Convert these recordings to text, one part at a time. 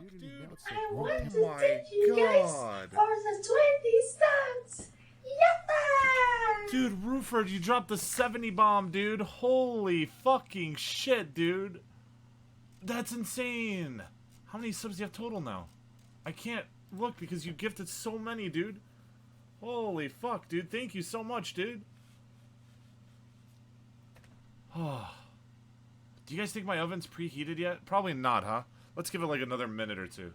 dude? I want Oh to my thank you guys God. for the 20 subs. Yappa! Dude, Ruford, you dropped the 70 bomb, dude. Holy fucking shit, dude. That's insane. How many subs do you have total now? I can't look because you gifted so many, dude. Holy fuck, dude. Thank you so much, dude. Oh. Do you guys think my oven's preheated yet? Probably not, huh? Let's give it like another minute or two.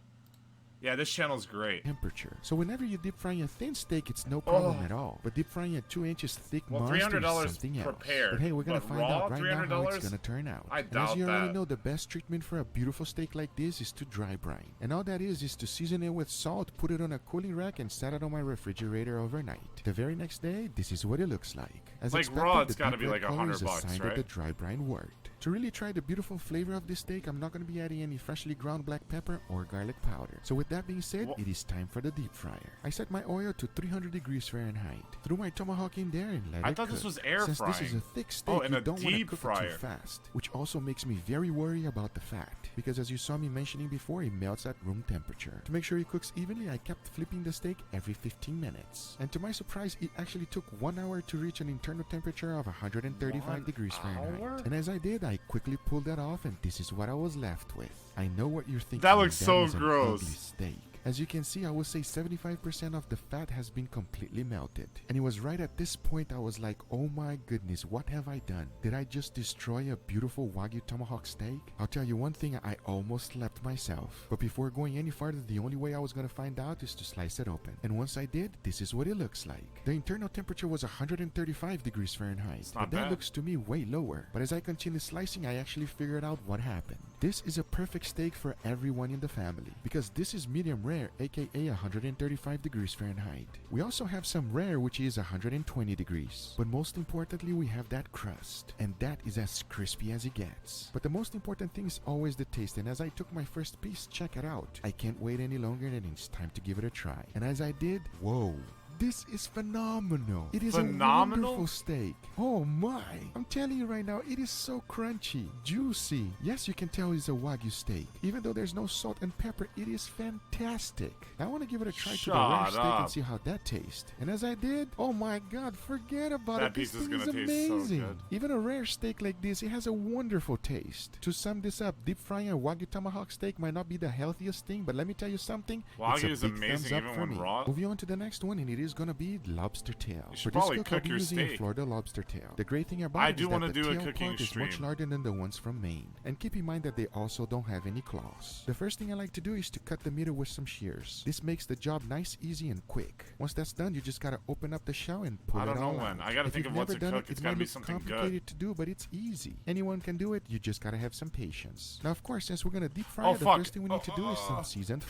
Yeah, this channel's great. Temperature. So whenever you deep fry a thin steak, it's no problem at all. But deep frying a 2 inches thick monster is something else. prepared. But hey, we're gonna find raw, out right now how it's $300? gonna turn out. I And doubt as you already that. know, the best treatment for a beautiful steak like this is to dry brine. And all that is to season it with salt, put it on a cooling rack, and set it on my refrigerator overnight. The very next day, this is what it looks like. As Like expected, raw, it's the gotta deep be red like color is a $100, sign right? that the dry brine worked. To really try the beautiful flavor of this steak, I'm not going to be adding any freshly ground black pepper or garlic powder. So with that being said, it is time for the deep fryer. I set my oil to 300 degrees Fahrenheit. Threw my tomahawk in there and let it I thought cook. this was air Since frying. this is a thick steak, Oh, and you a don't want to deep cook it fryer. too fast, which also makes me very worried about the fat, because as you saw me mentioning before, it melts at room temperature. To make sure it cooks evenly, I kept flipping the steak every 15 minutes. And to my surprise, it actually took 1 hour to reach an internal temperature of 135 degrees Fahrenheit. And as I did, I quickly pulled that off, and this is what I was left with. I know what you're thinking. That looks so is an gross. ugly steak. As you can see, I would say 75% of the fat has been completely melted. And it was right at this point I was like, oh my goodness, what have I done? Did I just destroy a beautiful Wagyu tomahawk steak? I'll tell you one thing, I almost slept myself. But before going any farther, the only way I was going to find out is to slice it open. And once I did, this is what it looks like. The internal temperature was 135 degrees Fahrenheit. But that looks to me way lower. But as I continued slicing, I actually figured out what happened. This is a perfect steak for everyone in the family, because this is medium rare, aka 135 degrees Fahrenheit. We also have some rare, which is 120 degrees. But most importantly, we have that crust, and that is as crispy as it gets. But the most important thing is always the taste, and as I took my first piece, check it out. I can't wait any longer, and it's time to give it a try. And as I did, whoa. This is phenomenal. It is a wonderful steak. Oh my. I'm telling you right now, it is so crunchy, juicy. Yes, you can tell it's a Wagyu steak. Even though there's no salt and pepper, it is fantastic. I want to give it a try to the rare steak and see how that tastes. And as I did, oh my god, forget about it. This thing is amazing. Even a rare steak like this, it has a wonderful taste. To sum this up, deep frying a Wagyu tomahawk steak might not be the healthiest thing, but let me tell you something. Wagyu it's a big thumbs up even for when me. raw. Moving on to the next one, and it is gonna be lobster tail. You should For this probably cook, I'll cook be your using a steak. Florida lobster tail. The great thing about I it do is want that to the do a tail cooking part is stream. much larger than the ones from Maine. And keep in mind that they also don't have any claws. The first thing I like to do is to cut the middle with some shears. This makes the job nice, easy, and quick. Once that's done, you just gotta open up the shell and pull it all out. I don't know when. I gotta think of what's to cook. It's gotta be something good. It might look complicated to do, but it's easy. Anyone can do it. You just gotta have some patience. Now, of course, since we're gonna deep fry it, the first thing we need to do is some seasoned.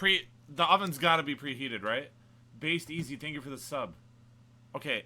The oven's gotta be preheated, right? Based easy. Thank you for the sub. Okay.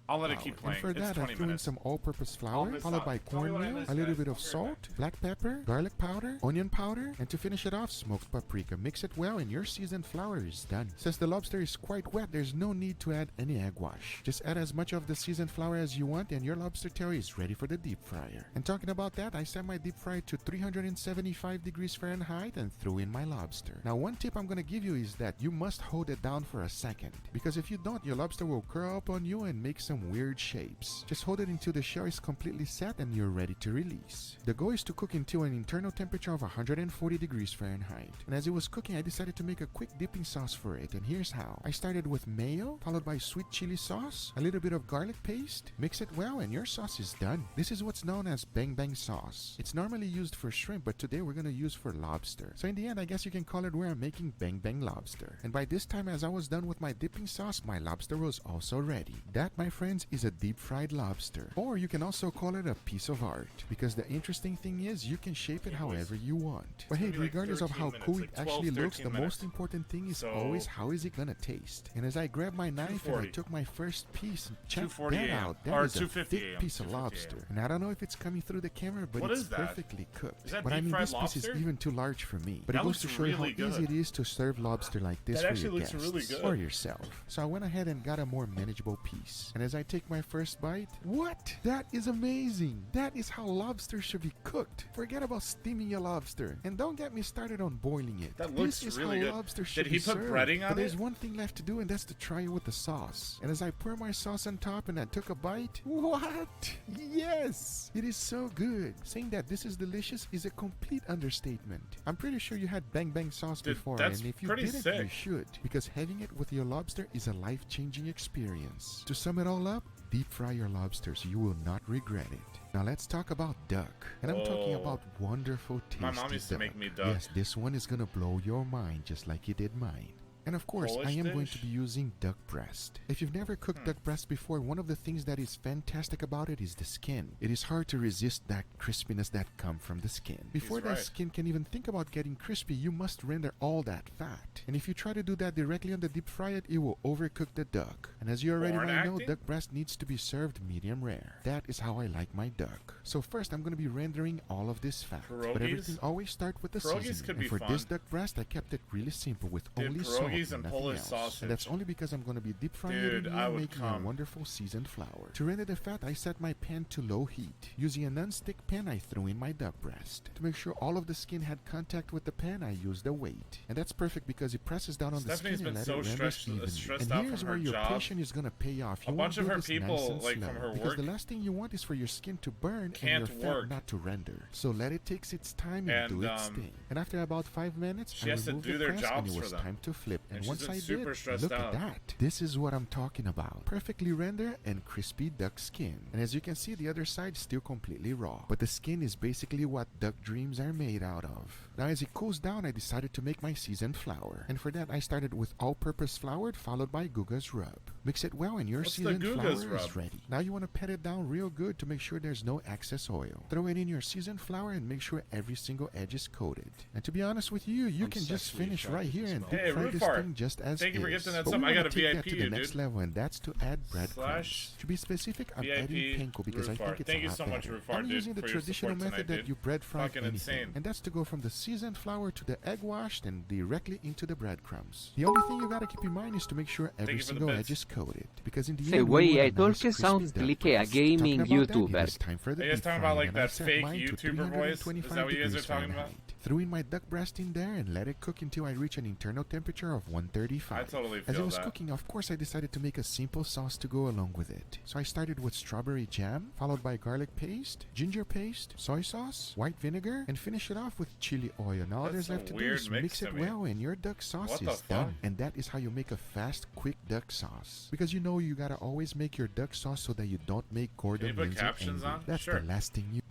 I'll let it keep playing. And for that, I threw in some all-purpose flour, followed by cornmeal, a little bit of salt, black pepper, garlic powder, onion powder, and to finish it off, smoked paprika. Mix it well, and your seasoned flour is done. Since the lobster is quite wet, there's no need to add any egg wash. Just add as much of the seasoned flour as you want, and your lobster tail is ready for the deep fryer. And talking about that, I set my deep fry to 375 degrees Fahrenheit and threw in my lobster. Now, one tip I'm going to give you is that you must hold it down for a second, because if you don't, your lobster will curl up on you and make some weird shapes. Just hold it until the shell is completely set and you're ready to release. The goal is to cook until an internal temperature of 140 degrees Fahrenheit. And as it was cooking, I decided to make a quick dipping sauce for it, and here's how. I started with mayo, followed by sweet chili sauce, a little bit of garlic paste, mix it well, and your sauce is done. This is what's known as bang bang sauce. It's normally used for shrimp, but today we're gonna use for lobster. So in the end, I guess you can call it where I'm making bang bang lobster. And by this time, as I was done with my dipping sauce, my lobster was also ready. That, my friends, is a deep fried lobster. Or you can also call it a piece of art, because the interesting thing is you can shape it however you want. But hey, regardless of how cool it actually looks, the most important thing is always how is it gonna taste. And as I grabbed my knife and I took my first piece, check that out. That is a thick piece of lobster. And I don't know if it's coming through the camera, but it's perfectly cooked. But I mean, this piece is even too large for me. But it goes to show you how easy it is to serve lobster like this for your guests or yourself. So I went ahead and got a more manageable piece. And as I I take my first bite, what? That is amazing. That is how lobster should be cooked. Forget about steaming your lobster. And don't get me started on boiling it. That looks this is really how good. lobster should Did he be put served. breading on But there's it? one thing left to do, and that's to try it with the sauce. And as I pour my sauce on top and I took a bite, what? Yes! It is so good. Saying that this is delicious is a complete understatement. I'm pretty sure you had bang bang sauce Dude, before, that's and if you pretty didn't, sick. you should. Because having it with your lobster is a life-changing experience. To sum it all up, deep fry your lobsters. You will not regret it. Now let's talk about duck. And I'm talking Oh. about wonderful tasty My mom used to duck. make me duck. Yes, this one is gonna blow your mind just like it did mine. And of course, Polish I am going dish? to be using duck breast. If you've never cooked duck breast before, one of the things that is fantastic about it is the skin. It is hard to resist that crispiness that comes from the skin. Before that right. skin can even think about getting crispy, you must render all that fat. And if you try to do that directly on the deep fry it will overcook the duck. And as you already Porn might know, acting? duck breast needs to be served medium rare. That is how I like my duck. So first, I'm going to be rendering all of this fat. But Pierogies? everything always start with the Pierogies seasoning. could And be for this fun. duck breast, I kept it really simple with Dude, only salt pierogies and and nothing Polish else. sausage. And that's only because I'm going to be deep frying it Dude, in I oil, would making come. a wonderful seasoned flour. To render the fat, I set my pan to low heat. Using a non-stick pan, I threw in my duck breast. To make sure all of the skin had contact with the pan, I used a weight. And that's perfect because it presses down on Stephanie's the been skin and so let it render stressed evenly. out And here's from where her your job. patience is going to pay off. You A want bunch to of do her this people, nice and like, slow, from her because work the last thing you want is for your skin to burn and can't your fat work. not to render. So let it take its time and, And, do its thing. And after about 5 minutes, she I has to removed do the their press and jobs it for was them. time to flip. And And she's once been I super did, stressed look out. at that. This is what I'm talking about. Perfectly render and crispy duck skin. And as you can see, the other side is still completely raw. But the skin is basically what duck dreams are made out of. Now as it cools down, I decided to make my seasoned flour. And for that, I started with all-purpose flour followed by Guga's rub. Mix it well and your What's the seasoned Guga's flour is rub? ready. Now you want to pat it down real good to make sure there's no excess oil. Throw it in your seasoned flour and make sure every single edge is coated. And to be honest with you, you I'm can just sexually finish right attracted here to and smell. deep Hey, fry this Rufar, thing just as thank you for is. gifting that But sub. we I got wanna a take that VIP to the you, next dude. level, and that's to add breadcrumbs. Slash To be specific, I'm VIP adding panko because I Rufar. think it's Thank a you lot so much, better. Rufar, I'm dude, using the for your traditional support method tonight, that dude. you bread fry Fucking anything, insane. and that's to go from the seasoned flour to the egg washed and directly into the breadcrumbs. The only thing you gotta keep in mind is to make sure every you for the single bits. edge is coated, because in the Se end, we vuoi want a ai talk nice crispy sound duck like a breast. gaming Talking about that, YouTuber. it is time for the Are you guys deep talking frying, about, like, and I that set fake mine to YouTuber voice? Is 325 that what you guys degrees are talking about? Fahrenheit. Threw in my duck breast in there and let it cook until I reach an internal temperature of 135. I totally As feel it was that. cooking, of course, I decided to make a simple sauce to go along with it. So I started with strawberry jam, followed by garlic paste, ginger paste, soy sauce, white vinegar, and finish it off with chili oil. Now all That's there's a left to do weird is mix mix to it me. well and your duck sauce What the is done. fuck? And that is how you make a fast, quick duck sauce. Because you know you gotta always make your duck sauce so that you don't make Gordon Can you put Ramsay captions angry. on? That's Sure. the last thing you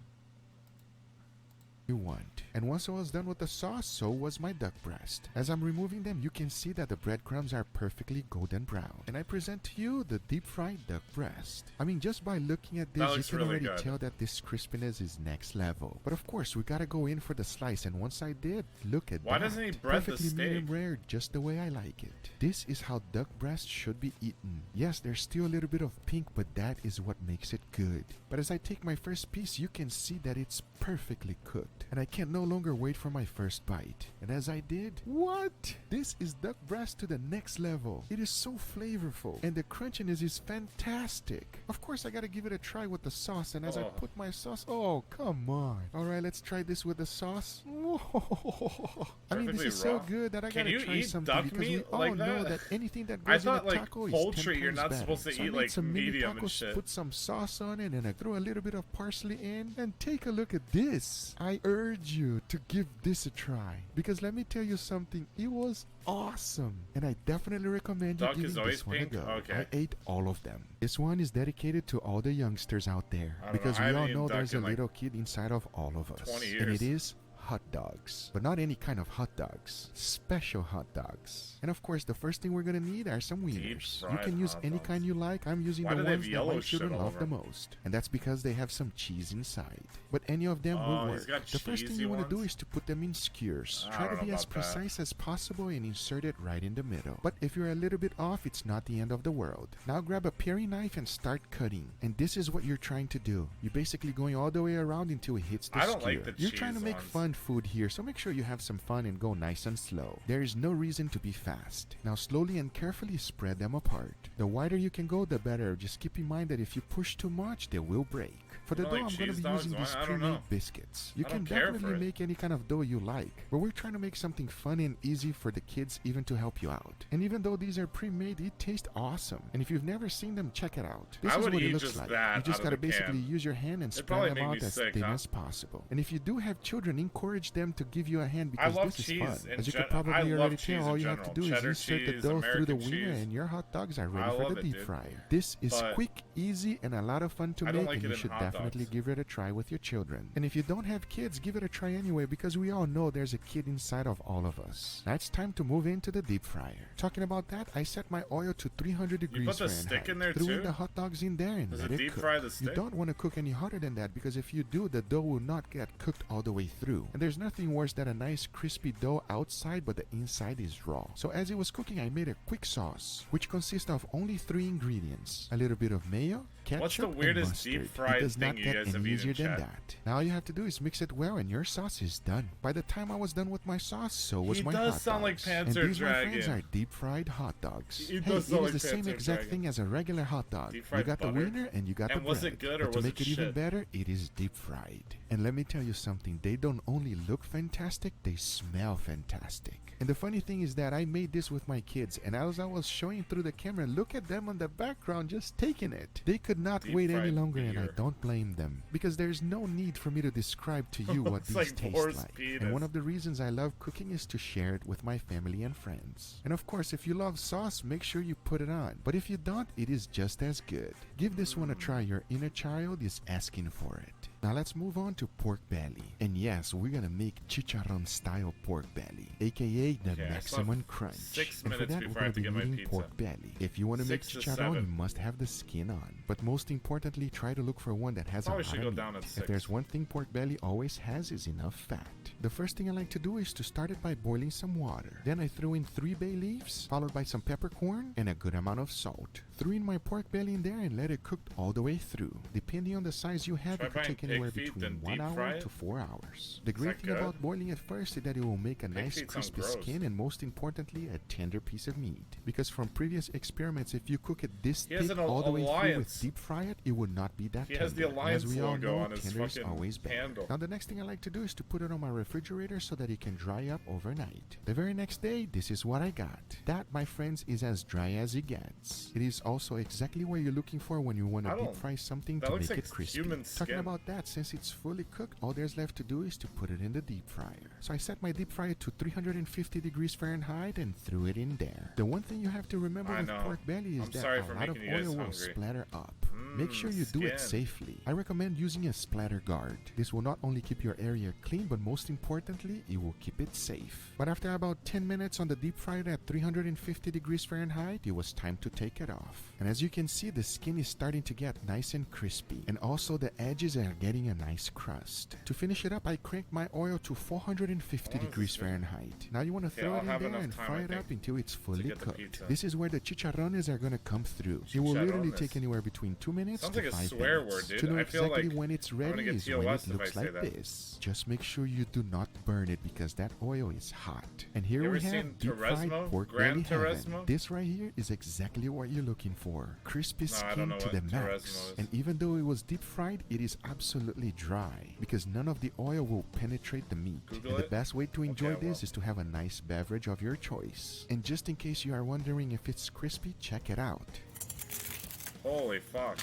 want. And once I was done with the sauce, so was my duck breast. As I'm removing them, you can see that the breadcrumbs are perfectly golden brown. And I present to you the deep fried duck breast. I mean, just by looking at That this, you looks can really already good. tell that this crispiness is next level. But of course, we gotta go in for the slice, and once I did, look at Why that. doesn't he bread the Perfectly medium steak? rare, just the way I like it. This is how duck breast should be eaten. Yes, there's still a little bit of pink, but that is what makes it good. But as I take my first piece, you can see that it's perfectly cooked. And I can no longer wait for my first bite. And as I did, what? This is duck breast to the next level. It is so flavorful, and the crunchiness is fantastic. Of course, I gotta give it a try with the sauce, and as I Oh. put my sauce, oh, come on. Alright, let's try this with the sauce. I mean, this Perfectly is so raw. good that I Can gotta you try eat something duck because we meat all like know that? that anything that I goes in thought, a like, taco is poultry, 10 you're times not better. supposed to So I eat, made like, some mini medium and tacos, shit. put some sauce on it, and I threw a little bit of parsley in, and take a look at this. I urge you to give this a try, because let me tell you something, it was awesome, and I definitely recommend you Duck giving is always this one pink? a go. Okay. I ate all of them. This one is dedicated to all the youngsters out there, I don't because know. I we haven't all eaten know duck there's a in, like, little kid inside of all of us, 20 and years. it is hot dogs. But not any kind of hot dogs. Special hot dogs. And of course, the first thing we're gonna need are some wieners. You fried can use hot any dogs. kind you like. I'm using Why the do they have ones that yellow my shit children all love over the 'em? most. And that's because they have some cheese inside. But any of them Oh, will he's work. got The first thing cheesy you want to do ones? is to put them in skewers. I Try don't to be know as about that. precise as possible and insert it right in the middle. But if you're a little bit off, it's not the end of the world. Now grab a paring knife and start cutting. And this is what you're trying to do. You're basically going all the way around until it hits the I don't skewer. like the You're trying to cheese make ones. fun food here, so make sure you have some fun and go nice and slow. There is no reason to be fast. Now slowly and carefully spread them apart. The wider you can go, the better. Just keep in mind that if you push too much, they will break. For the dough, I'm going to be using these pre-made biscuits. You can definitely make any kind of dough you like, but we're trying to make something fun and easy for the kids, even to help you out. And even though these are pre-made, it tastes awesome. And if you've never seen them, check it out. This is what it looks like. You just gotta basically use your hand and spread them out as thin as possible. And if you do have children, encourage them to give you a hand, because this is fun. As you could probably already tell, all you have to do is insert the dough through the wiener and your hot dogs are ready for the deep fryer. This is quick, easy, and a lot of fun to make, and you should definitely give it a try with your children. And if you don't have kids, give it a try anyway, because we all know there's a kid inside of all of us. Now it's time to move into the deep fryer. Talking about that, I set my oil to 300 degrees Fahrenheit. Threw in the hot dogs in there and let it cook. You don't want to cook any hotter than that, because if you do, the dough will not get cooked all the way through. And there's nothing worse than a nice crispy dough outside but the inside is raw. So as it was cooking, I made a quick sauce, which consists of only 3 ingredients: a little bit of mayo, ketchup, What's the weirdest and mustard. deep fried It does not thing you get guys have any easier eaten, than chat? that. Now all you have to do is mix it well and your sauce is done. By the time I was done with my sauce, so was my hot dogs. He does sound like And Panzer these, my friends, Dragon. are deep fried hot dogs. He Hey, does it sound is the like same Panzer exact Dragon. thing as a regular hot dog. Deep You fried got the butter? wiener and you got And the was bread. it good or But to was make it it even shit? better, it is deep fried. And let me tell you something, they don't only look fantastic, they smell fantastic. And the funny thing is that I made this with my kids, and as I was showing through the camera, look at them on the background just taking it. They could not Deep wait any fried longer, and I beer. don't blame them, because there's no need for me to describe to you what It's these like taste Boris like. Penis. And one of the reasons I love cooking is to share it with my family and friends. And of course, if you love sauce, make sure you put it on. But if you don't, it is just as good. Give this one a try. Your inner child is asking for it. Now let's move on to pork belly. And yes, we're gonna make chicharron style pork belly, aka the Okay, I maximum still crunch. have 6 And for minutes that, before we're I have gonna to be get my eating pizza. pork belly. If you want to make 6 to chicharron, you 7. must have the skin on. But most importantly, try to look for one that has Probably a lot should of go meat. down at If 6. there's one thing pork belly always has, is enough fat. The first thing I like to do is to start it by boiling some water. Then I threw in 3 bay leaves, followed by some peppercorn and a good amount of salt. Threw in my pork belly in there and let it cook all the way through. Depending on the size you have, Try it could buying take pig anywhere feet, between then 1 deep hour fry it? to 4 hours. The Is great that thing about good? boiling it first is that it will make a nice feet sound crispy gross. skin, and most importantly, a tender piece of meat. Because from previous experiments, if you cook it this He has thick an all the way through alliance. with deep fry it, it would not be that He tender. has the And alliance as we all logo know, on his tender is fucking always better. handle. Now the next thing I like to do is to put it on my refrigerator so that it can dry up overnight. The very next day, this is what I got. That, my friends, is as dry as it gets. It is also exactly what you're looking for when you want to deep fry something that to looks make like it crispy. human Talking skin. about that, since it's fully cooked, all there's left to do is to put it in the deep fryer. So I set my deep fryer to 350 degrees Fahrenheit and threw it in there. The one thing you have to remember I with know. pork belly is I'm that sorry a for lot of making you guys oil will hungry. splatter up. Make sure you do it skin. safely. I recommend using a splatter guard. This will not only keep your area clean, but most importantly, it will keep it safe. But after about 10 minutes on the deep fryer at 350 degrees Fahrenheit, it was time to take it off. And as you can see, the skin is starting to get nice and crispy, and also the edges are getting a nice crust. To finish it up, I cranked my oil to 450 degrees Fahrenheit. Now you want to throw I'll it in have there enough and time, fry I it think, up until it's fully get the cooked. pizza. This is where the chicharrones are going to come through. It will literally Chicharrones. take anywhere between 2 minutes Sounds to like a 5 swear minutes. word, dude. To know I feel exactly like when it's I'm gonna ready get is when TOS it if I looks say like that. this. Just make sure you do not burn it, because that oil is hot. And here You we ever have seen deep fried Turismo? pork Gran belly heaven. Turismo? This right here is exactly what you're looking for. Crispy No, I don't skin know to what the Turismo max. is. And even though it was deep fried, it is absolutely dry, because none of the oil will penetrate the meat. Google And the it? best way to enjoy I will. this is to have a nice beverage of your choice. And just in case you are wondering if it's crispy, check it out. Holy fuck.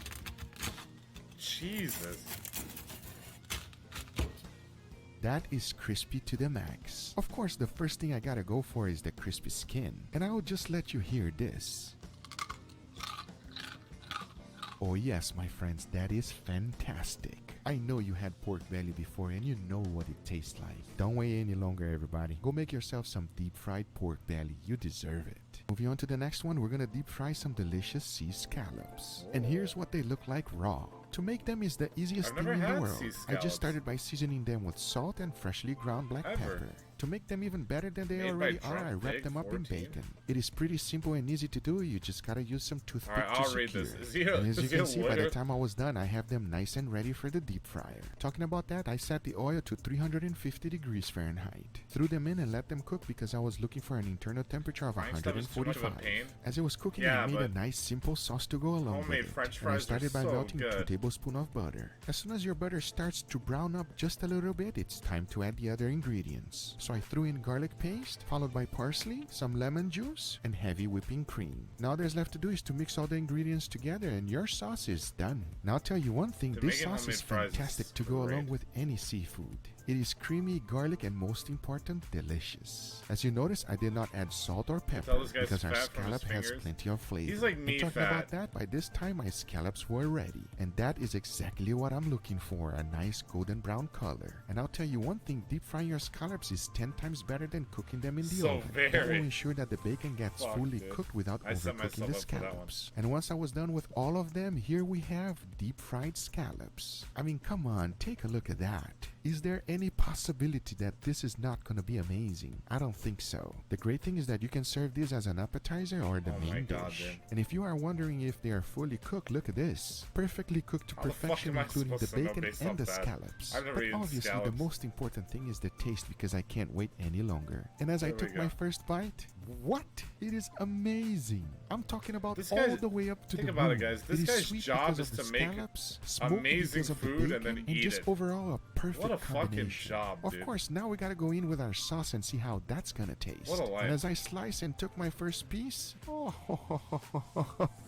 Jesus. That is crispy to the max. Of course, the first thing I gotta go for is the crispy skin. And I will just let you hear this. Oh yes, my friends, that is fantastic. I know you had pork belly before and you know what it tastes like. Don't wait any longer, everybody. Go make yourself some deep fried pork belly. You deserve it. Moving on to the next one, we're gonna deep fry some delicious sea scallops. And here's what they look like raw. To make them is the easiest I've thing never in the had world. sea I scallops. just started by seasoning them with salt and freshly ground black Ever. pepper. To make them even better than they Made by already are, Drunk I wrap Pig them up in 14? bacon. It is pretty simple and easy to do. You just gotta use some toothpick Alright, to I'll read secure this. it. Is he And as you is he can see, by the literally- time I was done, I have them nice and ready for the deep fryer. Talking about that, I set the oil to 350 degrees Fahrenheit. Threw them in and let them cook because I was looking for an internal temperature of Frying stuff is too much of a 145. pain. As it was cooking, Yeah, I made a but nice simple sauce to go along with homemade it. French And I fries are started by so melting 2 good. tablespoons of butter. As soon as your butter starts to brown up just a little bit, it's time to add the other ingredients. So I threw in garlic paste, followed by parsley, some lemon juice, and heavy whipping cream. Now all there's left to do is to mix all the ingredients together and your sauce is done. Now I'll tell you one thing, To this make sauce homemade is fries fantastic is to go great. along with any seafood. It is creamy, garlic, and most important, delicious. As you notice, I did not add salt or pepper Tell this guy's because our fat from his scallop has fingers. plenty of flavor. He's like me and talking fat. about that, by this time my scallops were ready. And that is exactly what I'm looking for, a nice golden brown color. And I'll tell you one thing, deep frying your scallops is 10 times better than cooking them in the So oven. That will very. ensure that the bacon gets Fuck, fully dude. cooked without I set overcooking myself the up for that one. scallops. And once I was done with all of them, here we have deep fried scallops. I mean, come on, take a look at that. Is there any possibility that this is not going to be amazing? I don't think so. The great thing is that you can serve this as an appetizer or the Oh my main God, dish. dude. And if you are wondering if they are fully cooked, look at this. Perfectly cooked to How the fuck perfection, am I including the supposed to know bacon based and off the that? scallops. I've never But eaten obviously, scallops. the most important thing is the taste because I can't wait any longer. And as I There we took my go. first bite, what? It is amazing. I'm talking about This all guy's- the way up to think the about it, moon. guys. This It is guy's sweet job because is of to the make scallops, smoky amazing because of the food and bacon, then eat just it. overall a perfect What a fucking combination. job, Of dude. course, now we gotta go in with our sauce and see how that's gonna taste. What a life. And as I sliced and took my first piece,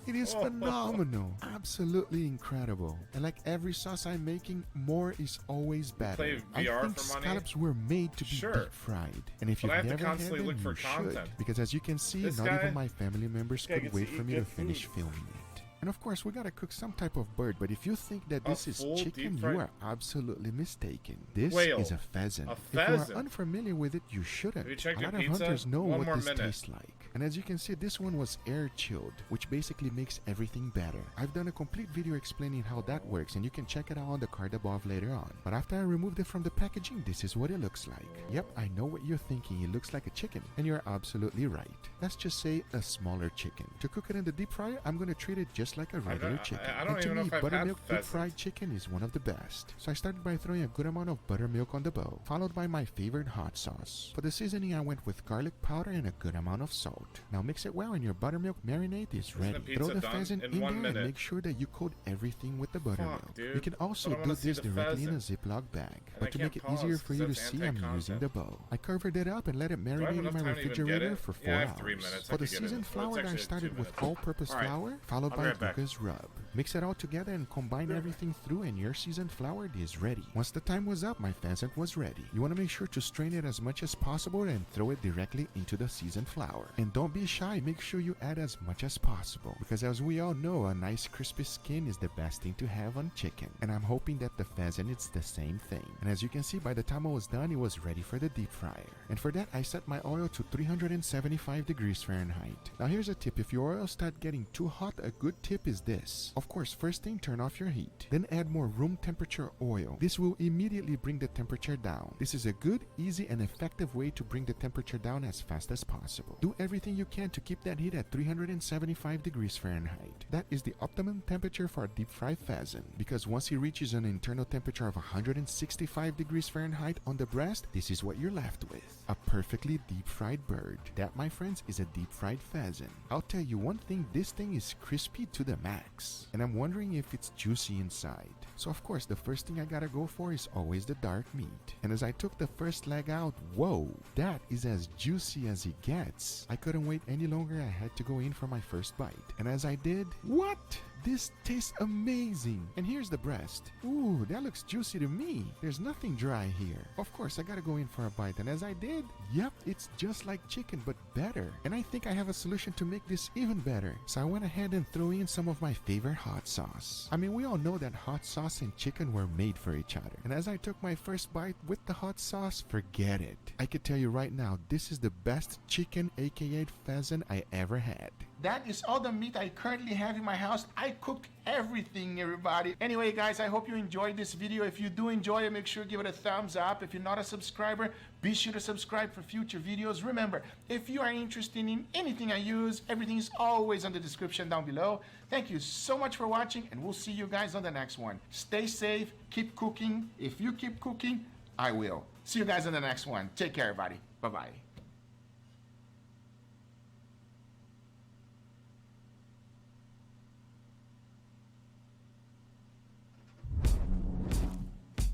it is Oh. phenomenal. Absolutely incredible. And like every sauce I'm making, more is always better. play I VR think for money? scallops were made to be Sure. deep fried. And if But you've I have to never had constantly them, look for you should. content. Because as you can see, This not guy- even my family members guy could gets wait to for eat me to good finish food. filming it. And of course, we gotta cook some type of bird, but if you think that A this is full chicken, deep-fried- you are absolutely mistaken. This Whale. is a pheasant. A If you pheasant. are unfamiliar with it, you shouldn't. Have you checked A your lot of pizza? hunters know One what more this minute. tastes like. And as you can see, this one was air chilled, which basically makes everything better. I've done a complete video explaining how that works, and you can check it out on the card above later on. But after I removed it from the packaging, this is what it looks like. Yep, I know what you're thinking. It looks like a chicken, and you're absolutely right. Let's just say a smaller chicken. To cook it in the deep fryer, I'm going to treat it just like a regular chicken. I don't And to even know me, if I've had buttermilk deep pheasant. fried chicken is one of the best. So I started by throwing a good amount of buttermilk on the bowl, followed by my favorite hot sauce. For the seasoning, I went with garlic powder and a good amount of salt. Now mix it well and your buttermilk marinade is Isn't ready. the Throw pizza the done pheasant in in 1 there minute? and make sure that you coat everything with the buttermilk. dude. You can also But I wanna do see this the directly in a pheasant. Ziploc bag. And I But to can't make it pause easier for you to 'cause that's see, I'm using anti-content. the bowl. I covered it up and let it Do I have marinate in enough my time to even get refrigerator it? for 4 Yeah, I hours. have 3 minutes. I For the could get it. seasoned Well, flour, it's I actually 2 started with minutes. all-purpose All right. flour, followed I'll be by right back. Glucose rub. Mix it all together and combine everything through, and your seasoned flour is ready. Once the time was up, my pheasant was ready. You want to make sure to strain it as much as possible and throw it directly into the seasoned flour. And don't be shy, make sure you add as much as possible, because as we all know, a nice crispy skin is the best thing to have on chicken. And I'm hoping that the pheasant is the same thing. And as you can see, by the time I was done, it was ready for the deep fryer. And for that, I set my oil to 375 degrees Fahrenheit. Now here's a tip, if your oil start getting too hot, a good tip is this. Of course, first thing, turn off your heat. Then add more room temperature oil. This will immediately bring the temperature down. This is a good, easy, and effective way to bring the temperature down as fast as possible. Do everything you can to keep that heat at 375 degrees Fahrenheit. That is the optimum temperature for a deep fried pheasant, because once he reaches an internal temperature of 165 degrees Fahrenheit on the breast, this is what you're left with. A perfectly deep fried bird. That, my friends, is a deep fried pheasant. I'll tell you one thing, this thing is crispy to the max. And I'm wondering if it's juicy inside. So of course, the first thing I gotta go for is always the dark meat. And as I took the first leg out, whoa, that is as juicy as it gets. I couldn't wait any longer, I had to go in for my first bite. And as I did, what? This tastes amazing. And here's the breast. Ooh, that looks juicy to me. There's nothing dry here. Of course, I gotta go in for a bite. And as I did, yep, it's just like chicken, but better. And I think I have a solution to make this even better. So I went ahead and threw in some of my favorite hot sauce. I mean, we all know that hot sauce and chicken were made for each other. And as I took my first bite with the hot sauce, forget it. I could tell you right now, this is the best chicken, aka pheasant, I ever had. that is all the meat I currently have in my house. I cook everything, everybody. Anyway, guys, I hope you enjoyed this video. If you do enjoy it, make sure to give it a thumbs up. If you're not a subscriber, be sure to subscribe for future videos. Remember, if you are interested in anything I use, everything is always in the description down below. Thank you so much for watching, and we'll see you guys on the next one. Stay safe, keep cooking. If you keep cooking, I will. See you guys on the next one. Take care, everybody. Bye-bye.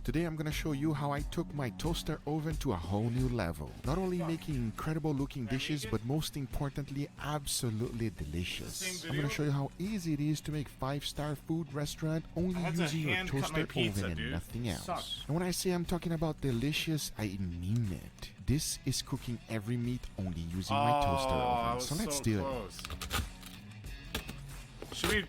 Today I'm gonna show you how I took my toaster oven to a whole new level. Not only making incredible looking dishes, but most importantly, absolutely delicious. I'm gonna show you how easy it is to make 5-star food restaurant only using your toaster oven and nothing else. And when I say I'm talking about delicious, I mean it. This is cooking every meat only using my toaster oven. So let's do it. Should we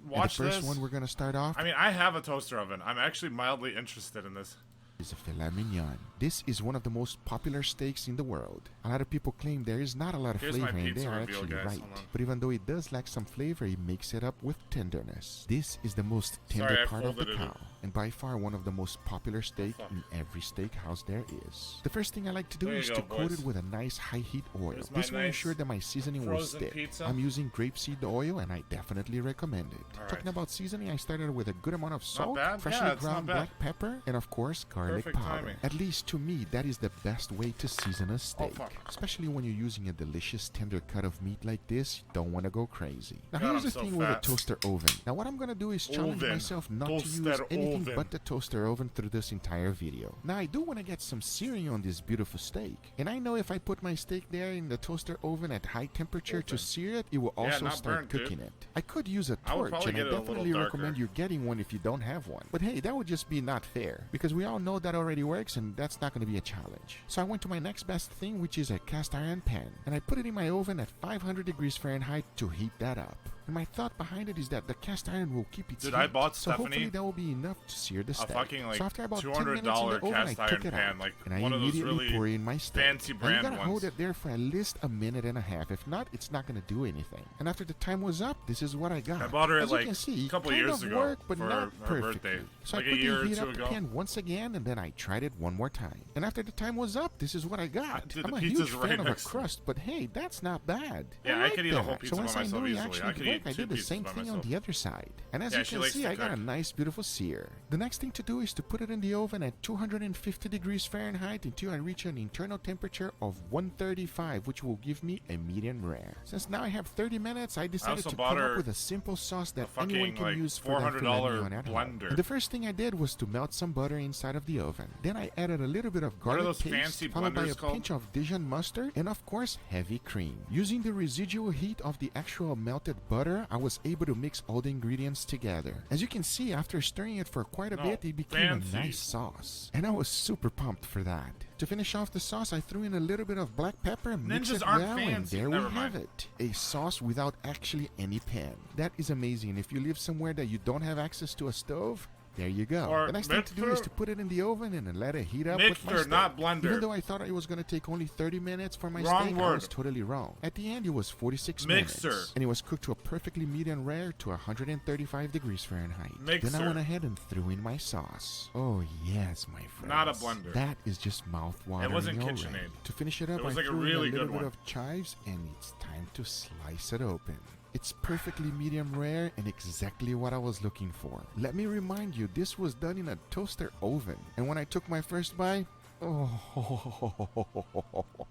watch the first one we're gonna start off? I mean, I have a toaster oven. I'm actually mildly interested in this. Is a filet mignon. This is one of the most popular steaks in the world. A lot of people claim there is not a lot of flavor, and they are actually right. But even though it does lack some flavor, it makes it up with tenderness. This is the most tender part of the cow, and by far one of the most popular steak in every steakhouse there is. The first thing I like to do is to coat it with a nice high heat oil. This will ensure that my seasoning will stick. I'm using grapeseed oil, and I definitely recommend it. Talking about seasoning, I started with a good amount of salt, freshly ground black pepper, and of course garlic powder. At least to me, that is the best way to season a steak. Especially when you're using a delicious tender cut of meat like this, you don't want to go crazy. Now here's the thing with a toaster oven. Now what I'm going to do is challenge myself not to use anything but the toaster oven through this entire video. Now I do want to get some searing on this beautiful steak. And I know if I put my steak there in the toaster oven at high temperature to sear it, it will also start cooking it. I could use a torch, and I definitely recommend you getting one if you don't have one. But hey, that would just be not fair, because we all know that already works, and that's not going to be a challenge. So I went to my next best thing, which is a cast iron pan, and I put it in my oven at 500 degrees Fahrenheit to heat that up. And my thought behind it is that the cast iron will keep its heat, I bought so hopefully that will be enough to sear the steak. Fucking, like, so after about 10 $200 minutes in the oven, I took it out, like and I one immediately of those really pour in my steak. fancy brand and you gotta hold ones. it there for at least a minute and a half. If not, it's not gonna do anything. And after the time was up, this is what I got. I bought her As like you can see, a couple kind years of ago worked, but for not her perfectly. birthday. So Like I a quickly year or heat two up the ago. pan once again, and then I tried it one more time. And after the time was up, this is what I got. Dude, I'm the a huge pizza's right fan of a next to me. crust, but hey, that's not bad. Yeah, I like could eat a that. whole pizza So once by I knew myself it easily. actually I could eat worked, I 2 did the pizzas same by thing on myself. the other side. And as Yeah, you she can likes see, to I got a cook. nice beautiful sear. The next thing to do is to put it in the oven at 250 degrees Fahrenheit until I reach an internal temperature of 135, which will give me a medium rare. Since now I have 30 minutes, I decided also to bought come her up with a simple sauce that fucking, anyone can like, use for their filet $400 mignon at home. blender. And the first thing I did was to melt some butter inside of the oven. Then I added a little bit of What are garlic those paste, fancy followed by a blenders called? pinch of Dijon mustard, and of course heavy cream. Using the residual heat of the actual melted butter, I was able to mix all the ingredients together. As you can see, after stirring it for quite a bit, it became fancy. a nice sauce. And I was super pumped for that. To finish off the sauce, I threw in a little bit of black pepper, mixed Ninjas it aren't well, and fancy. there Never we mind. have it. A sauce without actually any pan. That is amazing. If you live somewhere that you don't have access to a stove, there you go. Or The next thing to do is mixer. to put it in the oven and then let it heat up with my Mixer, steak. not blender. Even though I thought it was going to take only 30 minutes for my Wrong steak, I word. was totally wrong. At the end, it was 46 Mixer. minutes. And it was cooked to a perfectly medium rare to 135 degrees Fahrenheit. Mixer. Then I went ahead and threw in my sauce. Oh yes, my friends. Not a blender. That is just mouth-watering It wasn't already. KitchenAid. To finish it up, It was I like a threw really in a good little bit one. of chives, and it's time to slice it open. It's perfectly medium rare and exactly what I was looking for. Let me remind you, this was done in a toaster oven. And when I took my first bite, oh,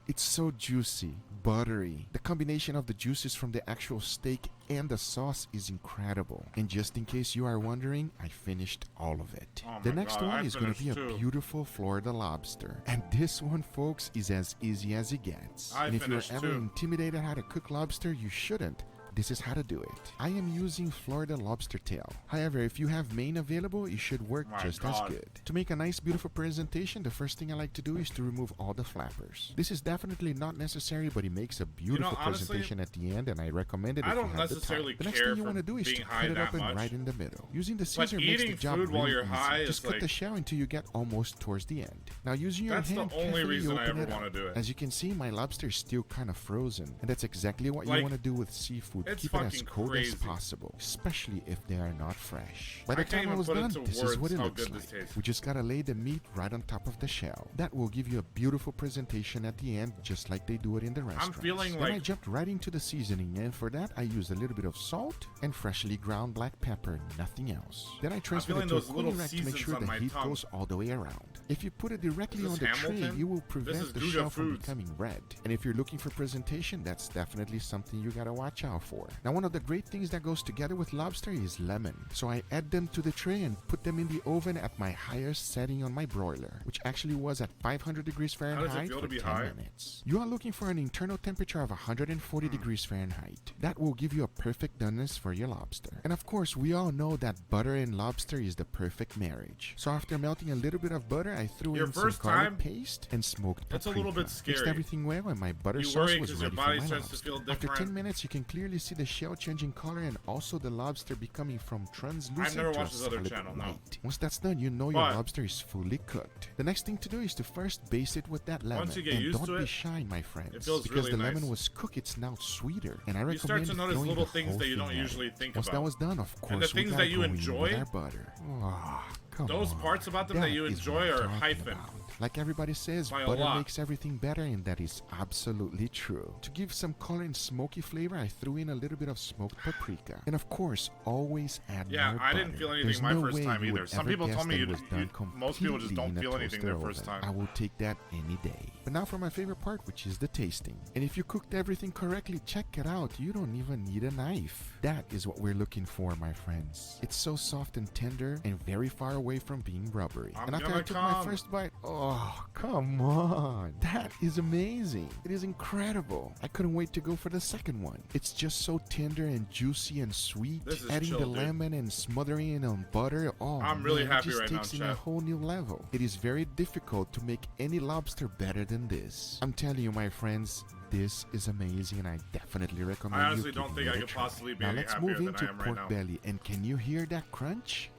it's so juicy, buttery. The combination of the juices from the actual steak and the sauce is incredible. And just in case you are wondering, I finished all of it. Oh The my next God, one I is going to be a finished too. beautiful Florida lobster. And this one, folks, is as easy as it gets. I And if you're finished ever too. intimidated how to cook lobster, you shouldn't. This is how to do it. I am using Florida lobster tail. However, if you have Maine available, it should work My just as God. good. To make a nice beautiful presentation, the first thing I like to do is to remove all the flappers. This is definitely not necessary, but it makes a beautiful honestly, presentation at the end, and I recommend it I if you don't have the time. necessarily The next care thing you for want to do is being to high cut it that open much. right in the middle. Using the But scissor makes the eating job food while really you're easy. high Just is cut the like- shell until you get almost towards the end. Now using your That's the hand, only carefully reason I open ever it wanna up. do it. As you can see, my lobster is still kind of frozen, and that's exactly what you Like, want to do with seafood It's Keep it as fucking cold crazy. as possible, especially if they are not fresh. By the I can't time I even was put done, into this is words what it how looks good this like. tastes. We just gotta lay the meat right on top of the shell. That will give you a beautiful presentation at the end, just like they do it in the restaurants. feeling Then like- I jumped right into the seasoning, and for that I used a little bit of salt and freshly ground black pepper, nothing else. Then I transferred feeling it to a those little cooling rack to make seasons sure on the my heat tongue. goes all the way around. If you put it directly Is on this the tray, Hamilton? you will This prevent is the Gouda shell from Foods. becoming red. And if you're looking for presentation, that's definitely something you gotta watch out for. Now, one of the great things that goes together with lobster is lemon. So I add them to the tray and put them in the oven at my highest setting on my broiler, which actually was at 500 degrees Fahrenheit feel for to be 10 high? minutes. You are looking for an internal temperature of 140 degrees Fahrenheit. That will give you a perfect doneness for your lobster. And of course, we all know that butter and lobster is the perfect marriage. So after melting a little bit of butter, I threw Your in some first garlic time, paste and smoked paprika. it's a little bit Mixed scary. everything well and my butter You sauce worry was 'cause your ready body for my starts to lobster. feel After 10 different. minutes, you can clearly see the shell changing color and also the lobster becoming from translucent I've never to a watched this other solid channel, no. white. Once that's done, you know your But- lobster is fully cooked. The next thing to do is to first baste it with that lemon. Once you get and used don't to be it, shy, my friends. it feels because really the nice. lemon was cooked, it's now sweeter. And I You recommend start to notice throwing little the things whole that you thing don't at usually it. think Once about. that was done, of course, And the we things gotta that you go in enjoy, with our butter. Oh, come those on. parts about them that you is enjoy what I'm are talking hyphen. about. Like everybody says, By a butter lot. makes everything better, and that is absolutely true. To give some color and smoky flavor, I threw in a little bit of smoked paprika. And of course, always add Yeah, more I didn't butter. feel anything There's my no first way time you either. would Some ever people guess told me that it you'd- was done most people just completely don't in a feel anything toaster their first oven. time. I will take that any day. But now for my favorite part, which is the tasting. And if you cooked everything correctly, check it out. You don't even need a knife. That is what we're looking for, my friends. It's so soft and tender and very far away from being rubbery. I'm And after I gonna took my come. first bite, oh, come on. That is amazing. It is incredible. I couldn't wait to go for the second one. It's just so tender and juicy and sweet. This is Adding chill, the dude. lemon and smothering it on butter. Oh, I'm really man, happy it just right now, takes in a Chef. whole new level. It is very difficult to make any lobster better than this. I'm telling you, my friends, this is amazing, and I definitely recommend I honestly you don't give think it I a could try. possibly be Now any let's happier move than into I am right pork now. belly, and can you hear that crunch?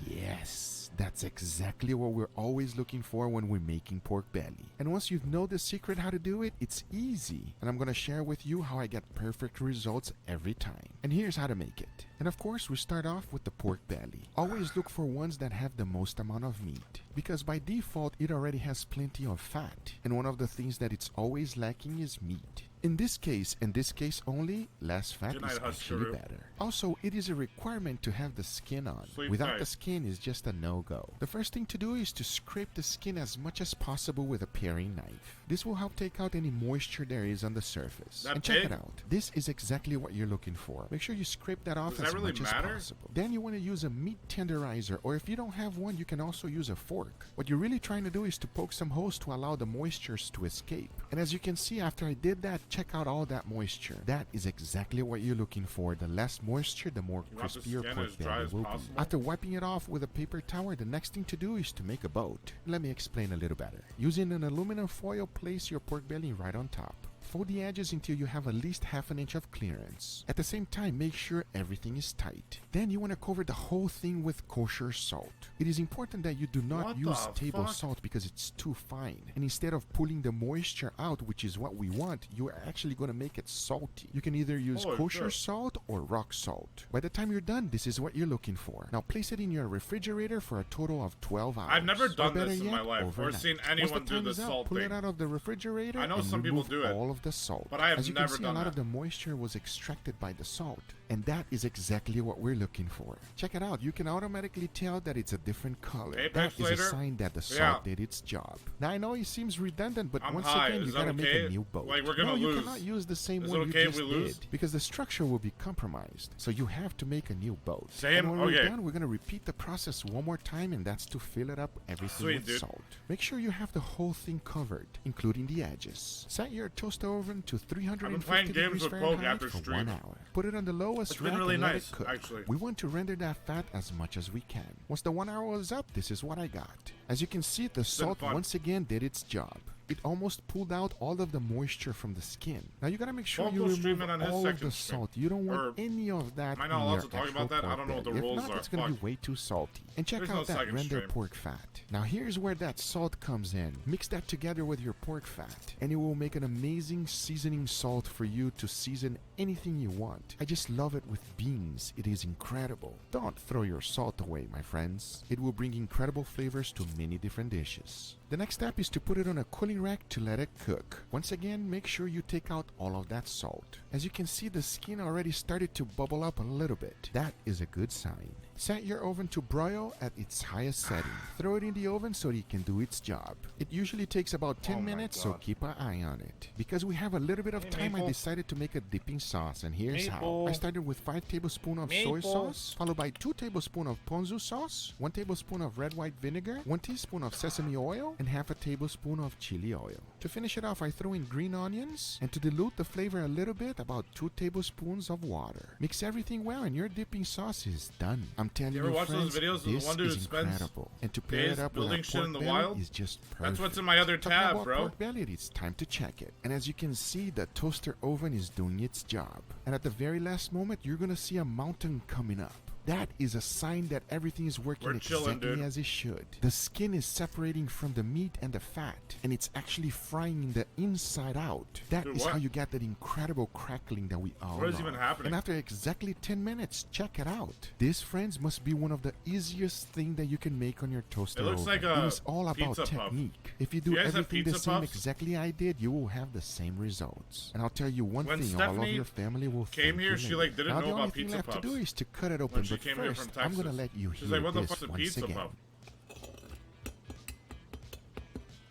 Yes, that's exactly what we're always looking for when we're making pork belly. And once you know the secret how to do it, it's easy. And I'm gonna share with you how I get perfect results every time. And here's how to make it. And of course, we start off with the pork belly. Always look for ones that have the most amount of meat, because by default, it already has plenty of fat. And one of the things that it's always lacking is meat. In this case, and this case only, less fat Good night, is actually Husker. better. Also, it is a requirement to have the skin on. Sleep Without tight. the skin is just a no-go. The first thing to do is to scrape the skin as much as possible with a paring knife. This will help take out any moisture there is on the surface. That And check pig? it out. This is exactly what you're looking for. Make sure you scrape that off Does that as really much matter? as possible. Then you want to use a meat tenderizer, or if you don't have one, you can also use a fork. What you're really trying to do is to poke some holes to allow the moistures to escape. And as you can see, after I did that, check out all that moisture. That is exactly what you're looking for. The less moisture, the more You want the crispy your skin pork as dry belly as will be. possible? After wiping it off with a paper towel, the next thing to do is to make a boat. Let me explain a little better. Using an aluminum foil, place your pork belly right on top. Fold the edges until you have at least half an inch of clearance. At the same time, make sure everything is tight. Then you want to cover the whole thing with kosher salt. It is important that you do not What use the table fuck? salt because it's too fine. And instead of pulling the moisture out, which is what we want, you are actually going to make it salty. You can either use Holy kosher shit. salt or rock salt. By the time you're done, this is what you're looking for. Now place it in your refrigerator for a total of 12 hours. I've never Or done better this in yet, my life, or overnight. seen Once anyone the do time the is out, salt pull thing. it out of the refrigerator I know and some people remove do it, all of the salt. but I have As you never can see, done a lot that. of the moisture was extracted by the salt. And that is exactly what we're looking for. Check it out. You can automatically tell that it's a different color. Apex that is later? a sign that the salt Yeah. did its job. Now I know it seems redundant, but I'm once high. again, Is you that gotta make okay? a new boat. Like, we're gonna no, you lose. cannot use the same Is one it you okay if just we lose? did, because the structure will be compromised. So you have to make a new boat. Same? And when we're Okay. done, we're gonna repeat the process one more time, and that's to fill it up everything Sweet, with dude. salt. Make sure you have the whole thing covered, including the edges. Set your toaster oven to 350 playing games degrees with Poke Fahrenheit after for stream. 1 hour. Put it on the lowest It's been rack really and let nice, it cook. actually. We want to render that fat as much as we can. Once the 1 hour was up, this is what I got. As you can see, the salt fun. once again did its job. It almost pulled out all of the moisture from the skin. Now you gotta make sure you Won't go stream remove it on his all of second the stream. salt. You don't want Or any of that am I in not allowed your to talk actual about that? I pork don't know what the belly. rules If not, are. it's gonna Fuck. be way too salty. And check There's no out that second rendered stream. pork fat. Now here's where that salt comes in. Mix that together with your pork fat, and it will make an amazing seasoning salt for you to season anything you want. I just love it with beans. It is incredible. Don't throw your salt away, my friends. It will bring incredible flavors to many different dishes. The next step is to put it on a cooling rack to let it cook. Once again, make sure you take out all of that salt. As you can see, the skin already started to bubble up a little bit. That is a good sign. Set your oven to broil at its highest setting. Throw it in the oven so it can do its job. It usually takes about 10 Oh my minutes, so God. keep an eye on it. Because we have a little bit of Hey, time, I Maple. decided to make a dipping sauce, and here's how. Maple. I started with 5 tablespoons of soy Maple. sauce, followed by 2 tablespoons of ponzu sauce, 1 tablespoon of red white vinegar, 1 teaspoon of sesame oil, and half a tablespoon of chili oil. To finish it off, I throw in green onions, and to dilute the flavor a little bit, about 2 tablespoons of water. Mix everything well, and your dipping sauce is done. I'm telling You you, ever watch those friends, videos of the this one dude is who spends incredible. And to pair days it up with building a shit in pork the belly wild? is just perfect. That's what's in my other Talking tab, about bro. pork belly, it's time to check it. And as you can see, the toaster oven is doing its job. And at the very last moment, you're gonna see a mountain coming up. That is a sign that everything is working We're chilling, exactly dude. as it should. The skin is separating from the meat and the fat, and it's actually frying the inside out. That Dude, is what? how you get that incredible crackling that we all What is love. even happening? And after exactly 10 minutes, check it out. This, friends, must be one of the easiest thing that you can make on your toaster It looks oven. like a It is all about pizza puff. technique. If you Do do you guys have everything the pizza same puffs? exactly I did, you will have the same results. And I'll tell you one When thing, all of Stephanie your family will came thank here, you she, later. like, didn't now, know the only about thing pizza left to do puffs is to cut it open, when she but came here first, from I'm gonna Texas. let you She's hear like, what the this fuck's a once pizza again. puff?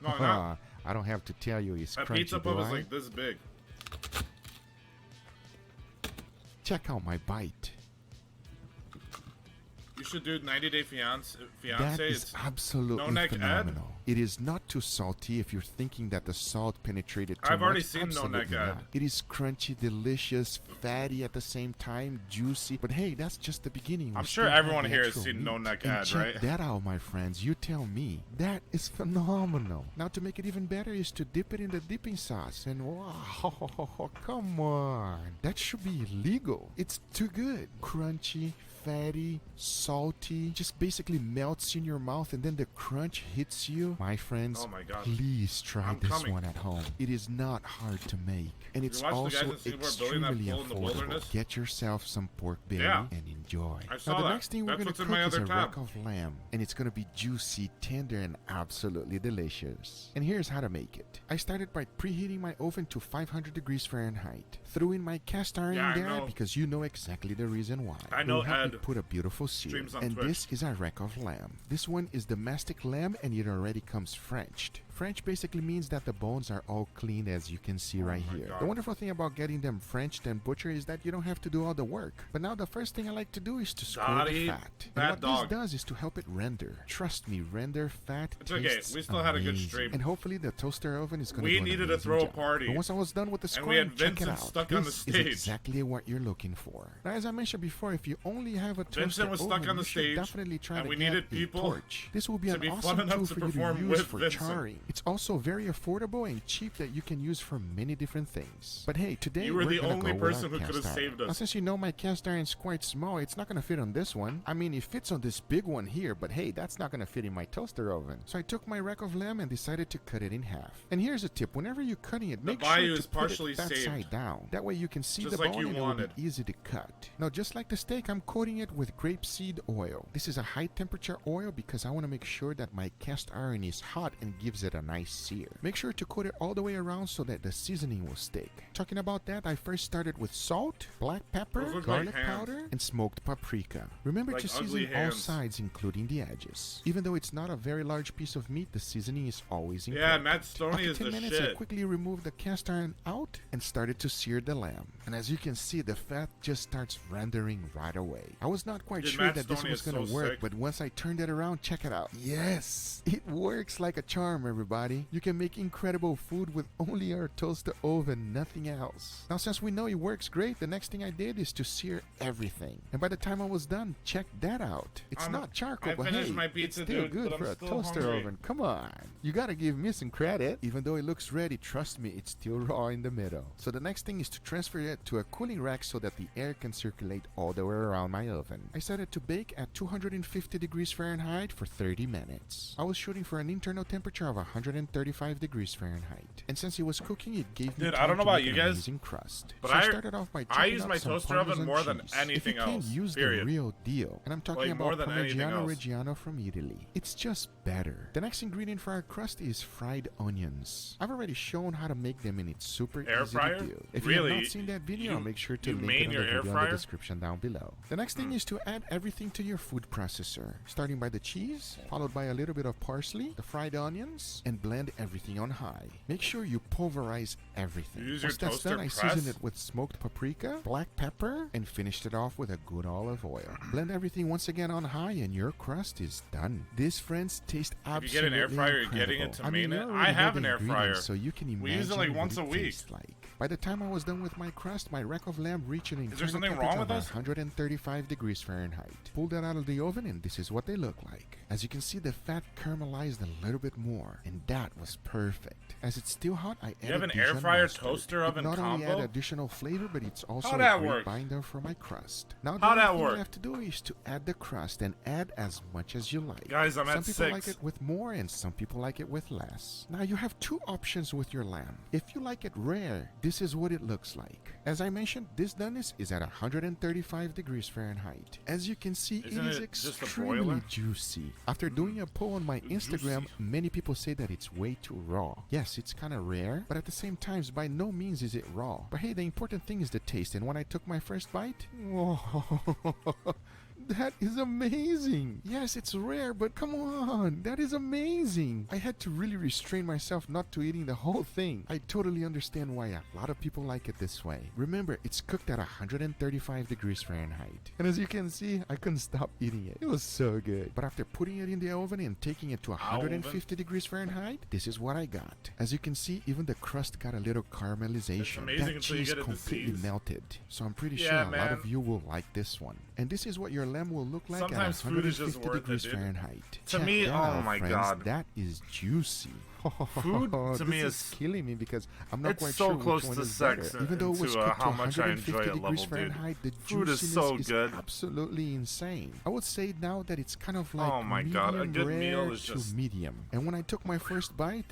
No, not. I don't have to tell you it's A crunchy, pizza do puff is I? like this big. Check out my bite. You should do 90 Day Fiance. That is It's absolutely no neck Ed. phenomenal. It is not too salty if you're thinking that the salt penetrated too I've already much. seen No Neck Absolutely Ed. not. It is crunchy, delicious, fatty at the same time, juicy. But hey, that's just the beginning. We I'm still sure have everyone the here has actual seen meat. No Neck And Ed, check right? that out, my friends. You tell me. That is phenomenal. Now to make it even better is to dip it in the dipping sauce. And wow, come on. That should be illegal. It's too good. Crunchy, fatty, salty, just basically melts in your mouth, and then the crunch hits you. My friends, Oh my God. please try I'm this coming. one at home. It is not hard to make, and it's watch the guys also in Singapore building that extremely pool in the affordable. wilderness? Get yourself some pork belly Yeah. and enjoy. I saw Now the that. next thing we're That's gonna what's in cook my is other a tab. rack of lamb, and it's gonna be juicy, tender, and absolutely delicious. And here's how to make it. I started by preheating my oven to 500 degrees Fahrenheit. Threw in my cast iron Yeah, I there know. because you know exactly the reason why. I It know will help me Ed put a beautiful sear. streams on And Twitch. this is our rack of lamb. This one is domestic lamb, and it already comes Frenched. French basically means that the bones are all clean, as you can see right my here. God. The wonderful thing about getting them Frenched and butchered is that you don't have to do all the work. But now the first thing I like to do is to score the Dottie, fat. And bad what dog. this does is to help it render. Trust me, render fat It's okay. tastes We still had a good amazing. stream. And hopefully the toaster oven is going to We do an needed to amazing throw a job. party. But once I was done with the And we had scoring, check it Vincent out. stuck on the This stage. is exactly what you're looking for. Now, as I mentioned before, if you only have a toaster Vincent was stuck oven, on the you should stage, definitely try and to we get needed a people torch. This will be to an be fun awesome enough tool to for you to perform use with for Vincent. charring. It's also very affordable and cheap that you can use for many different things. But hey, today You were we're the gonna only go with person our who could have cast iron. saved us. Now, since you know my cast iron is quite small, it's not going to fit on this one. I mean, it fits on this big one here, but hey, that's not going to fit in my toaster oven. So I took my rack of lamb and decided to cut it in half. And here's a tip: whenever you're cutting it, make bayou sure to is put partially it that saved. side down. That way you can see Just the like bone you and it will wanted. be easy to cut. Now, just like the steak, I'm coating it with grapeseed oil. This is a high temperature oil because I want to make sure that my cast iron is hot and gives it a nice sear. Make sure to coat it all the way around so that the seasoning will stick. Talking about that, I first started with salt, black pepper, Those look garlic like hands. powder, and smoked paprika. Remember Like to season ugly all hands. sides, including the edges. Even though it's not a very large piece of meat, the seasoning is always Yeah, important. Matt Stoney After is 10 the minutes, I shit. quickly removed the cast iron out and started to sear the lamb. And as you can see, the fat just starts rendering right away. I was not quite Dude, sure Matt that this Stoney was is going to so work, sick. but once I turned it around, check it out. Yes, it works like a charm, everybody. everybody. You can make incredible food with only our toaster oven, nothing else. Now, since we know it works great, the next thing I did is to sear everything. And by the time I was done, check that out. It's not charcoal, but hey, my it's pizza, still dude, good but for I'm a still toaster hungry. oven. Come on. You gotta give me some credit. Even though it looks ready, trust me, it's still raw in the middle. So the next thing is to transfer it to a cooling rack so that the air can circulate all the way around my oven. I set it to bake at 250 degrees Fahrenheit for 30 minutes. I was shooting for an internal temperature of 135 degrees Fahrenheit. And since it was cooking, it gave me Dude, time I don't know to about make you an guys, amazing crust. but So I started off by I chopping use up my some toaster oven Parmesan more than cheese. anything if you else, can't use period. the real deal, and I'm talking Like, more about than anything Parmigiano else. Reggiano from Italy. It's just better. The next ingredient for our crust is fried onions. I've already shown how to make them and it's super Air easy fryer? to do. If you Really? have not seen that video, You- I'll make sure to you link made it on the your air video in the fryer? description down below. The next thing is to add everything to your food processor, starting by the cheese, followed by a little bit of parsley, the fried onions, and blend everything on high. Make sure you pulverize everything. You use your Once that's toaster done, I press? seasoned it with smoked paprika, black pepper, and finished it off with a good olive oil. Blend everything once again on high and your crust is done. This, friends, tastes If absolutely you get an air fryer, you're getting it incredible. to I mean, main you it. already I have know an the air fryer. ingredients, so you can imagine We use it like what once it a week. tastes like. By the time I was done with my crust, my rack of lamb reached an internal something temperature wrong with of us? 135 degrees Fahrenheit. Pulled that out of the oven and this is what they look like. As you can see, the fat caramelized a little bit more, and that was perfect. As it's still hot, I added have an air Dijon fryer mustard. toaster It oven not only add combo? additional flavor, but it's also How'd a that great work? binder for my crust. Now, the How'd only that thing work? you have to do is to add the crust and add as much as you like. Guys, I'm some at people 6. like it with more and some people like it with less. Now you have two options with your lamb. If you like it rare, this is what it looks like. As I mentioned, this doneness is at 135 degrees Fahrenheit. As you can see, Isn't it is it just a extremely broiler? juicy. After doing a poll on my Instagram, Juicy. many people say that it's way too raw. Yes, it's kind of rare, but at the same time, by no means is it raw. But hey, the important thing is the taste, and when I took my first bite, that is amazing. Yes, it's rare, but come on, that is amazing. I had to really restrain myself not to eating the whole thing. I totally understand why a lot of people like it this way. Remember, it's cooked at 135 degrees Fahrenheit. And as you can see, I couldn't stop eating it. It was so good. But after putting it in the oven and taking it to 150 degrees Fahrenheit, this is what I got. As you can see, even the crust got a little caramelization. amazing That until you cheese get it to completely seize. melted. So I'm pretty Yeah, sure a lot man. of you will like this one. And this is what your lamb will look like Sometimes at food is just 150 worth it, degrees dude. Fahrenheit. To Check me, that oh out, my friends. God. That is juicy. Food to This me is is killing me because I'm not it's quite so sure close which one to is sex better. Even though it was into, cooked to how much I 150 enjoy it degrees level, dude. Fahrenheit, the Food is juiciness so is good. absolutely insane. I would say now that it's kind of like Oh my God, a medium good rare meal is to just- medium. And when I took my first bite,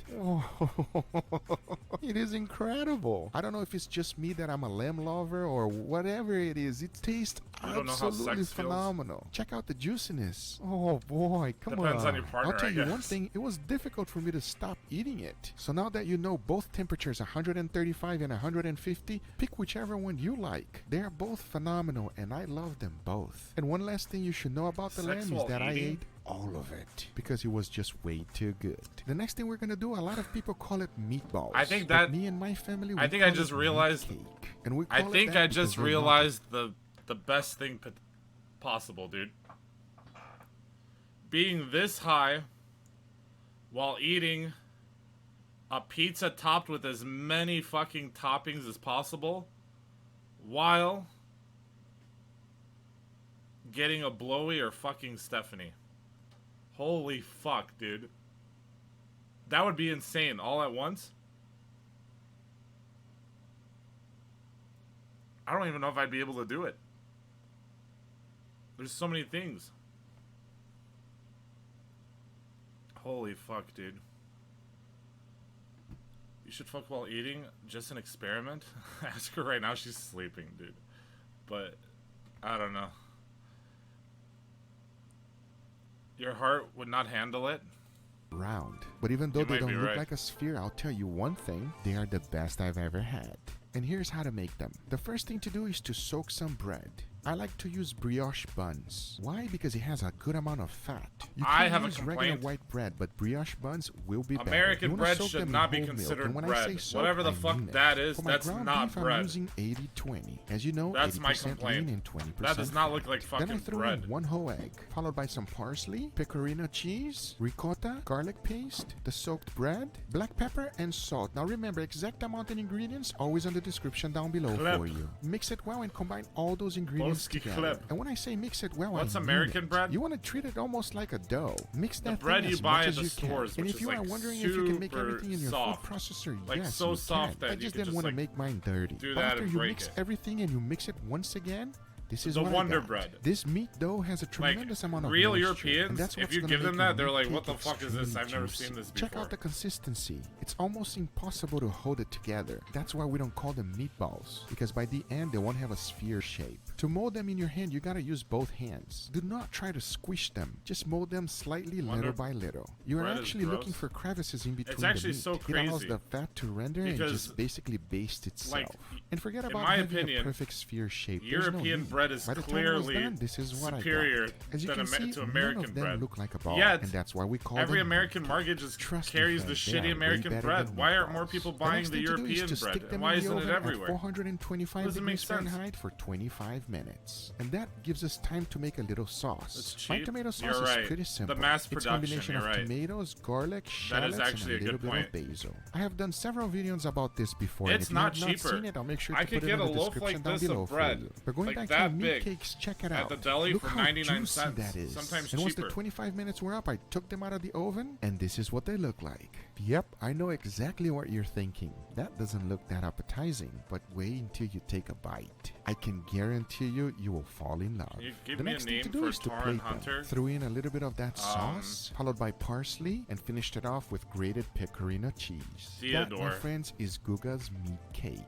it is incredible. I don't know if it's just me that I'm a lamb lover or whatever it is. It tastes You don't know how absolutely sex feels? phenomenal. Check out the juiciness. Oh boy, come Depends on. on your partner, I'll tell I you one guess. thing, it was difficult for me to stop eating it. So now that you know both temperatures, 135 and 150, pick whichever one you like. They are both phenomenal and I love them both. And one last thing you should know about the Sex lamb is while that I eating? ate all of it because it was just way too good. The next thing we're gonna do, a lot of people call it meatballs. I think but that- me and my family, I we think I call just it realized- meat cake. And we I call it think that I just because we're not- realized the best thing possible, dude. Being this high while eating a pizza topped with as many fucking toppings as possible while getting a blowy or fucking Stephanie. Holy fuck, dude. That would be insane all at once. I don't even know if I'd be able to do it. There's so many things. Holy fuck, dude. You should fuck while eating? Just an experiment? Ask her right now, she's sleeping, dude. But, I don't know. Your heart would not handle it? round. But even though You they might don't be look right. like a sphere, I'll tell you one thing, they are the best I've ever had. And here's how to make them. The first thing to do is to soak some bread. I like to use brioche buns. Why? Because it has a good amount of fat. You I can have a use regular complaint. white bread, but brioche buns will be better. American You wanna bread soak should them in not be whole milk, considered and when I bread. say soak, Whatever the I fuck mean it. that is, For my that's ground not beef, bread. I'm using 80-20. As you know, That's my 80% complaint. lean and 20% That does not look fat. like fucking Then I throw bread. in 1 whole egg, followed by some parsley, pecorino cheese, ricotta, garlic paste, the soaked bread, black pepper, and salt. Now remember, exact amount and ingredients always on the description down below Clip. for you. Mix it well and combine all those ingredients Boski together. clip. And when I say mix it well, What's I mean American it. bread? You want to treat it almost like a dough. Mix that bread thing you as buy much at as the you stores, can. And which if is, you are like, wondering if you can make super everything in your soft. food processor, Like, yes, so you soft can. that I you just could didn't just, want to like, make mine dirty. do But that after and you break mix it. everything and you mix it once again, this is The what Wonder I got. Bread. This meat dough has a tremendous amount of real moisture, Europeans, and that's if what's you gonna give them make your that, they're meat like, cake what the fuck is this? extremely I've never juicy. seen this Check before. out the consistency. It's almost impossible to hold it together. That's why we don't call them meatballs, because by the end they won't have a sphere shape. To mold them in your hand, you gotta use both hands. Do not try to squish them. Just mold them slightly little by little. You are bread is actually looking gross. for crevices in between actually the meat. so It allows crazy the fat to render and because, just basically baste itself. And forget in about my having opinion, a perfect sphere shape. There's no European need. bread is By the time I was clearly done, this is what superior I got. As you than can see, to none American of them bread. look like a ball, Yet, and that's why we call every them American meat market cakes. just Trust me, carries the friends, they are shitty way American better bread. than Why aren't meatballs. more people The buying next the thing to do is European to bread? stick them And why in the isn't it oven at everywhere? 425 Doesn't make degrees sense. Fahrenheit for 25 minutes. And that gives us time to make a little sauce. It's My cheap. tomato sauce You're is right. pretty simple. The mass It's a production, combination you're of right. tomatoes, garlic, That shallots, is actually and a a little good bit point. of basil. I have done several videos about this before, and It's if not you have cheaper. not seen it, I'll make sure I to could put it get in a the loaf description like down this below of for bread, you. But going like back that to meat big, cakes, check it at out. the deli Look for how 99 juicy cents, that is. sometimes and once the cheaper. 25 minutes were up, I took them out of the oven, and this is what they look like. Yep, I know exactly what you're thinking. That doesn't look that appetizing, but wait until you take a bite. I can guarantee you, you will fall in love. Can you give The me a next thing name to do for is to Taran plate Hunter? them. Throw in a little bit of that sauce, followed by parsley, and finished it off with grated pecorino cheese. That, my Theodore. friends, is Guga's meat cake.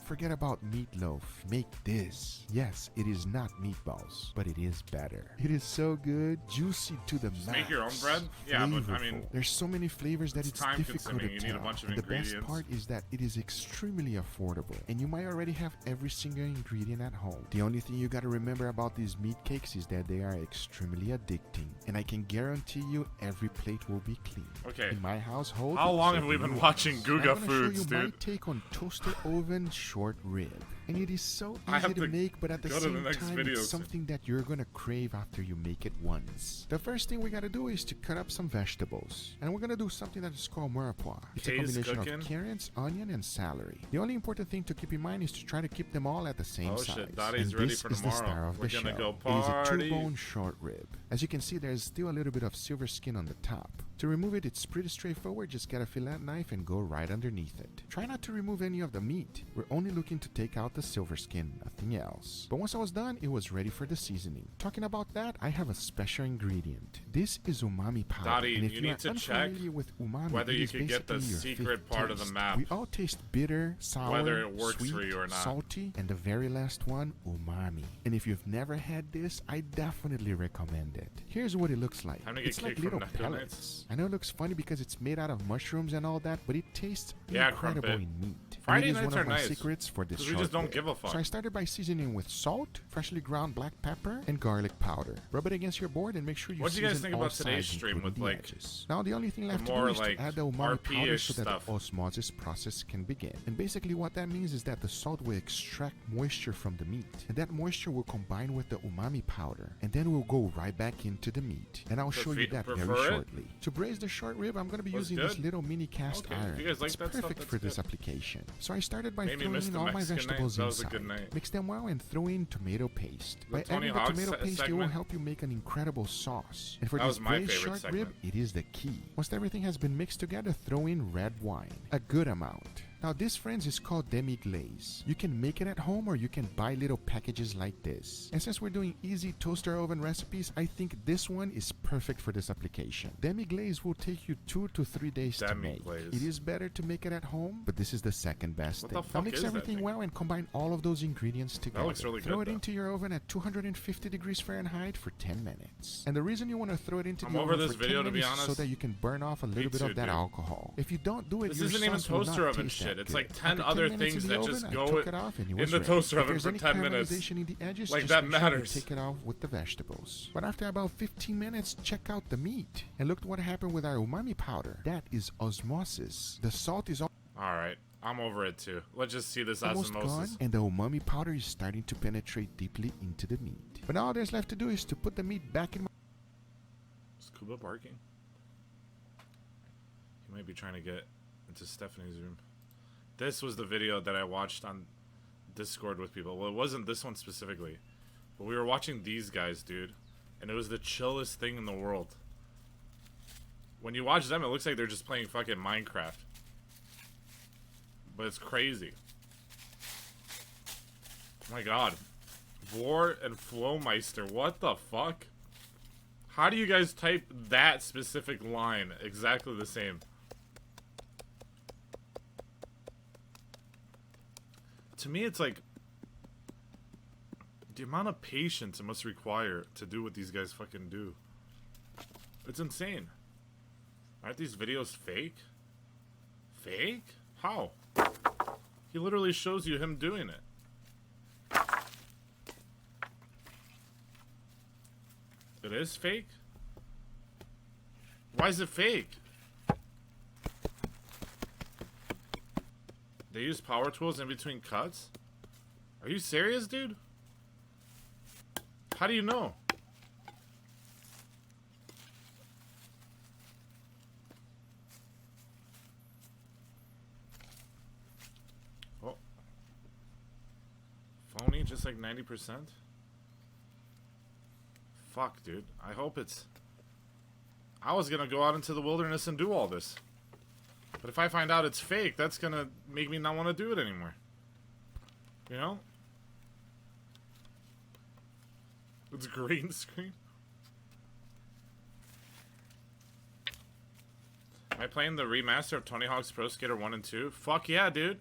Forget about meatloaf. Make this. Yes, it is not meatballs, but it is better. It is so good, juicy to the max. make your own bread? Yeah, but, I mean, flavorful. There's so many flavors that it's it's difficult time-consuming. to You tell. need a bunch of And the best ingredients. part is that it is extremely affordable, and you might already have every single ingredient at home. The only thing you gotta remember about these meat cakes is that they are extremely addicting, and I can guarantee you every plate will be clean. Okay. In my household, How long it have we been certainly watching was. Guga I'm gonna Foods, show you my dude? take on toaster oven short rib. And it is so I have easy to to make, but at the go to the same next time, video it's something that you're gonna crave after you make it once. The first thing we gotta do is to cut up some vegetables. And we're gonna do something that is called mirepoix. It's a Kay's combination cooking? of carrots, onion, and celery. The only important thing to keep in mind is to try to keep them all at the same Oh, size. shit, Dottie's and ready this for is the tomorrow. star of We're the gonna show. go It is a party. two-bone short rib. As you can see, there is still a little bit of silver skin on the top. To remove it, it's pretty straightforward. Just get a fillet knife and go right underneath it. Try not to remove any of the meat. We're only looking to take out the silver skin, nothing else. But once I was done, it was ready for the seasoning. Talking about that, I have a special ingredient. This is umami powder. Dottie, and if you you need are to check unfamiliar with umami, whether it you is can get the basically your secret fifth part of the taste. map. We all taste bitter, sour, Whether it works sweet, for you or not. salty, and the very last one, umami. And if you've never had this, I definitely recommend it. Here's what it looks like. Time to get It's like cake from little Necco pellets. Nights. I know it looks funny because it's made out of mushrooms and all that, but it tastes Yeah, incredible crumpet. in meat. Friday and it is nights one are of my nice, secrets for this 'cause we just short don't rib. give a fuck. So I started by seasoning with salt, freshly ground black pepper, and garlic powder. Rub it against your board and make sure you What do you guys season think all about today's sides, stream including with, the like, edges. Now the only thing left to more, do is like, to add the umami powder RP-ish so that stuff? the osmosis process can begin. And basically what that means is that the salt will extract moisture from the meat, and that moisture will combine with the umami powder, and then we'll go right back into the meat. And I'll show you that very prefer it? shortly. To braise the short rib, I'm going to be Was using this good? little mini cast Okay, if iron. you guys like It's that stuff, perfect that's for this good. application. So I started by Made me throwing miss in the all my Mexican night. vegetables That was a inside. good night. Mix them well and throw in tomato paste. The By Tony adding the Hawk tomato paste, it will segment? help you make an incredible sauce. And for That this was my braised favorite short rib, segment. it is the key. Once everything has been mixed together, throw in red wine. A good amount. Now this, friends, is called demi-glaze. You can make it at home or you can buy little packages like this. And since we're doing easy toaster oven recipes, I think this one is perfect for this application. Demi-glaze will take you 2 to 3 days to make. Demi-glaze. It is better to make it at home, but this is the second best What thing. the Now fuck mix is that everything thing? well and combine all of those ingredients together. looks really Throw good, it though. into your oven at 250 degrees Fahrenheit for 10 minutes. And the reason you want to throw it into I'm the over oven this for video, 10 to be minutes is so honest. that you can burn off a little bit too, of that dude. alcohol. If you don't do it, This your isn't even sauce will toaster not oven taste shit. shit. It's like Good. 10 After other 10 minutes things in that the just oven, go I took it off and it in was the ready. toaster If oven there's for any 10 minutes. caramelization in the edges, Like, just that make sure you matters. take it off with the vegetables. But after about 15 minutes, check out the meat. And look what happened with our umami powder. That is osmosis. The salt is Alright, I'm over it too. Let's just see this almost gone, osmosis. and the umami powder is starting to penetrate deeply into the meat. But all there's left to do is to put the meat back in my... Is Kuba barking? He might be trying to get into Stephanie's room. This was the video that I watched on Discord with people. Well, it wasn't this one specifically. But we were watching these guys, dude. And it was the chillest thing in the world. When you watch them, it looks like they're just playing fucking Minecraft. But it's crazy. Oh my god. Vor and Flowmeister. What the fuck? How do you guys type that specific line exactly the same? To me, it's like the amount of patience it must require to do what these guys fucking do. It's insane. Aren't these videos fake? Fake? How? He literally shows you him doing it. It is fake? Why is it fake? They use power tools in between cuts? Are you serious, dude? How do you know? Oh. Phony, just like 90%? Fuck, dude. I hope it's... I was gonna go out into the wilderness and do all this. But if I find out it's fake, that's gonna make me not want to do it anymore. You know? It's green screen. Am I playing the remaster of Tony Hawk's Pro Skater 1 and 2? Fuck yeah, dude.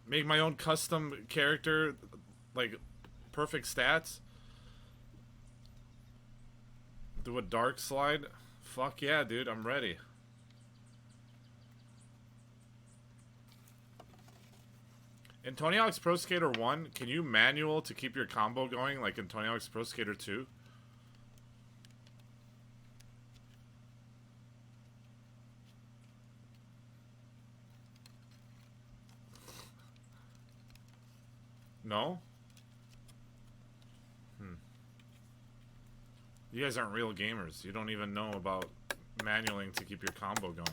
Make my own custom character, like, perfect stats. Do a dark slide. Fuck yeah, dude, I'm ready. In Tony Hawk's Pro Skater 1, can you manual to keep your combo going like in Tony Hawk's Pro Skater 2? No? You guys aren't real gamers. You don't even know about manualing to keep your combo going.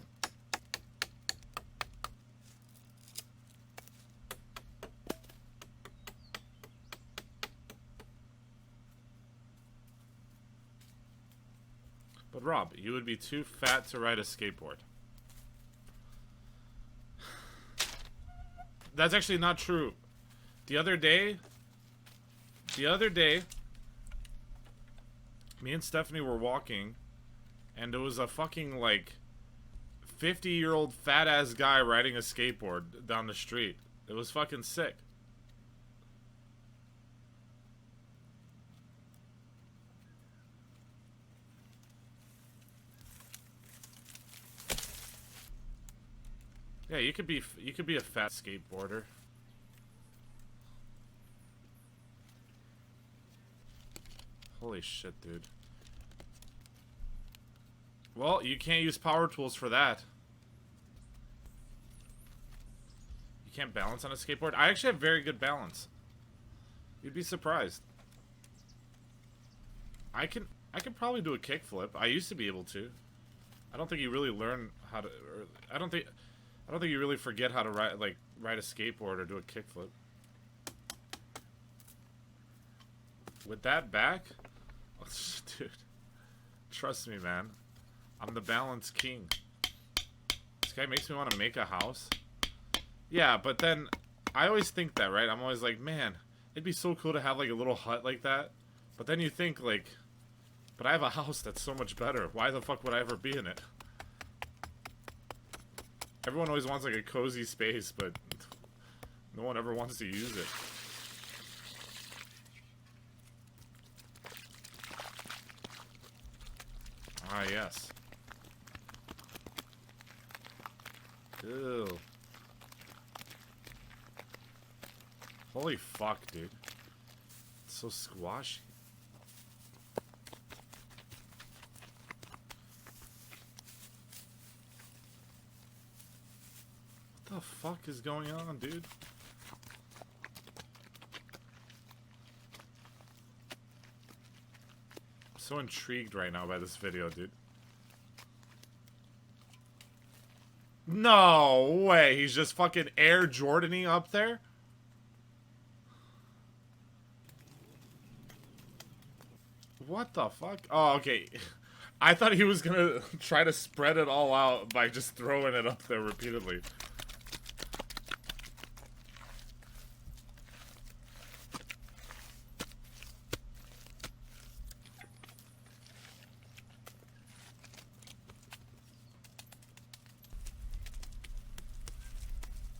But Rob, you would be too fat to ride a skateboard. That's actually not true. The other day, me and Stephanie were walking, and it was a fucking, like, 50-year-old fat-ass guy riding a skateboard down the street. It was fucking sick. Yeah, you could be a fat skateboarder. Holy shit, dude. Well, you can't use power tools for that. You can't balance on a skateboard? I actually have very good balance. You'd be surprised. I can probably do a kickflip. I used to be able to. I don't think you really learn how to... I don't think you really forget how to ride a skateboard or do a kickflip. With that back? Oh, dude. Trust me, man. I'm the balance king. This guy makes me want to make a house. Yeah, but then I always think that, right? I'm always like, man, it'd be so cool to have like a little hut like that. But then you think like, but I have a house that's so much better. Why the fuck would I ever be in it? Everyone always wants like a cozy space, but no one ever wants to use it. Ah, yes. Ew. Holy fuck, dude. It's so squashy. What the fuck is going on, dude? I'm so intrigued right now by this video, dude. No way, he's just fucking Air Jordaning up there? What the fuck? Oh, okay. I thought he was gonna try to spread it all out by just throwing it up there repeatedly.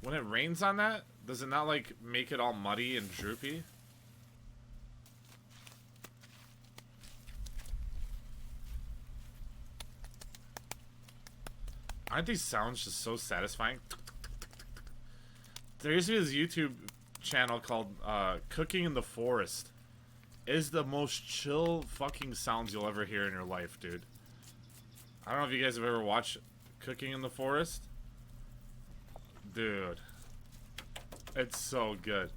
When it rains on that, does it not, like, make it all muddy and droopy? Aren't these sounds just so satisfying? There used to be this YouTube channel called Cooking in the Forest. It is the most chill fucking sounds you'll ever hear in your life, dude. I don't know if you guys have ever watched Cooking in the Forest. Dude. It's so good.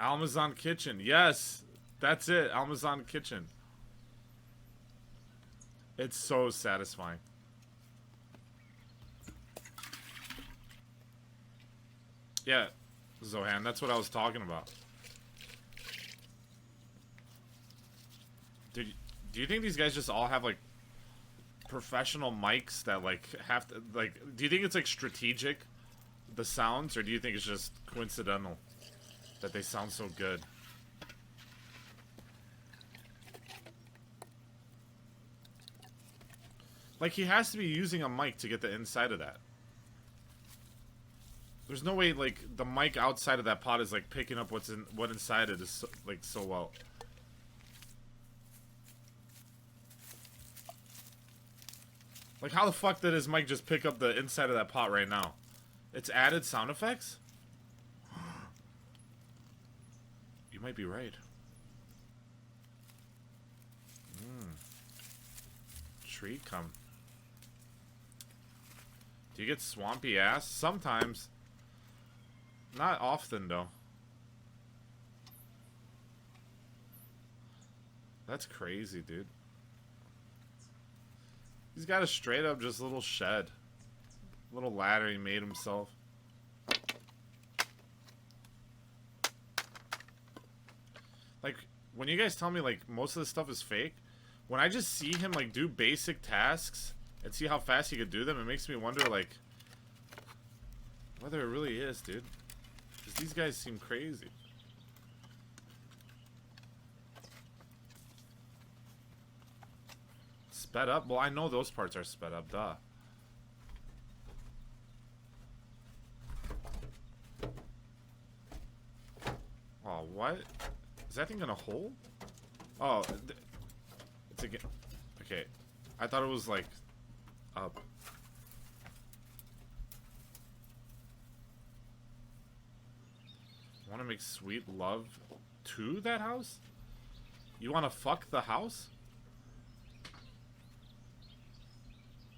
Amazon Kitchen. Yes. That's it. Amazon Kitchen. It's so satisfying. Yeah, Zohan, that's what I was talking about. Dude, do you think these guys just all have, like, professional mics that, like, have to, like, do you think it's, like, strategic, the sounds, or do you think it's just coincidental that they sound so good? Like, he has to be using a mic to get the inside of that. There's no way, like, the mic outside of that pot is, like, picking up what inside it is, so, like, so well. Like, how the fuck did his mic just pick up the inside of that pot right now? It's added sound effects? You might be right. Tree come. Do you get swampy ass? Sometimes. Not often, though. That's crazy, dude. He's got a straight up just little shed. Little ladder he made himself. Like, when you guys tell me, like, most of this stuff is fake, when I just see him, like, do basic tasks and see how fast he could do them, it makes me wonder, like, whether it really is, dude. Because these guys seem crazy. Sped up? Well, I know those parts are sped up, duh. Oh, what? Is that thing gonna hold? Oh, it's again. Okay, I thought it was like up. Want to make sweet love to that house? You want to fuck the house?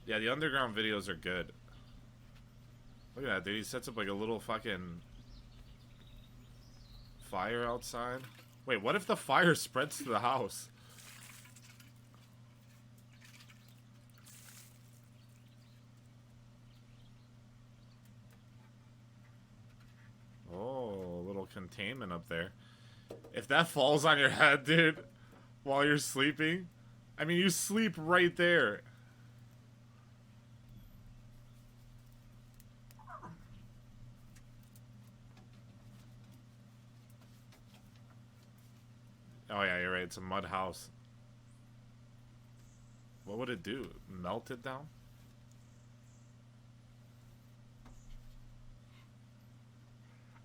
Yeah, the underground videos are good. Look at that, dude. He sets up like a little fucking fire outside. Wait, what if the fire spreads to the house? Oh, a little containment up there. If that falls on your head, dude, while you're sleeping, I mean, you sleep right there. Oh yeah, you're right. It's a mud house. What would it do? Melt it down?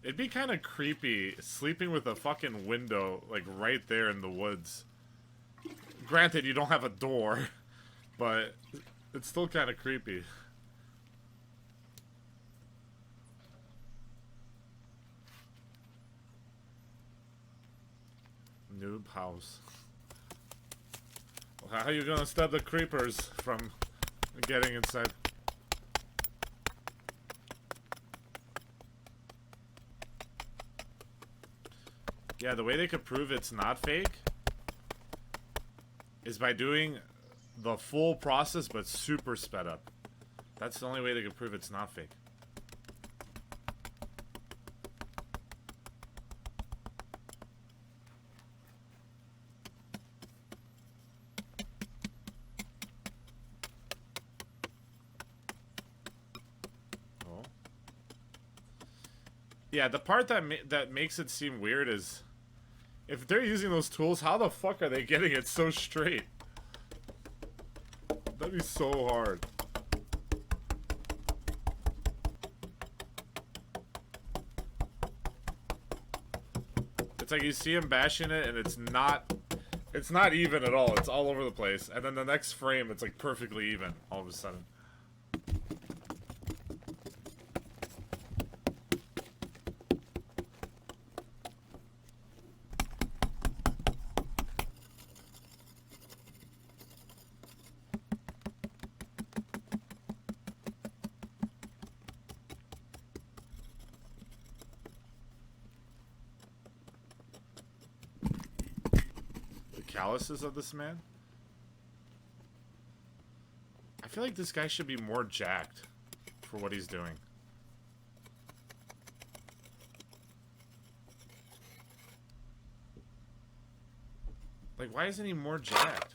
It'd be kind of creepy sleeping with a fucking window, like, right there in the woods. Granted, you don't have a door, but it's still kind of creepy. Noob house. Well, how are you gonna stop the creepers from getting inside? Yeah, the way they could prove it's not fake is by doing the full process but super sped up. That's the only way they could prove it's not fake. Oh. Yeah, the part that makes it seem weird is if they're using those tools, how the fuck are they getting it so straight? That'd be so hard. It's like you see him bashing it and it's not even at all. It's all over the place. And then the next frame, it's like perfectly even all of a sudden. Calluses of this man. I feel like this guy should be more jacked for what he's doing. Like, why isn't he more jacked?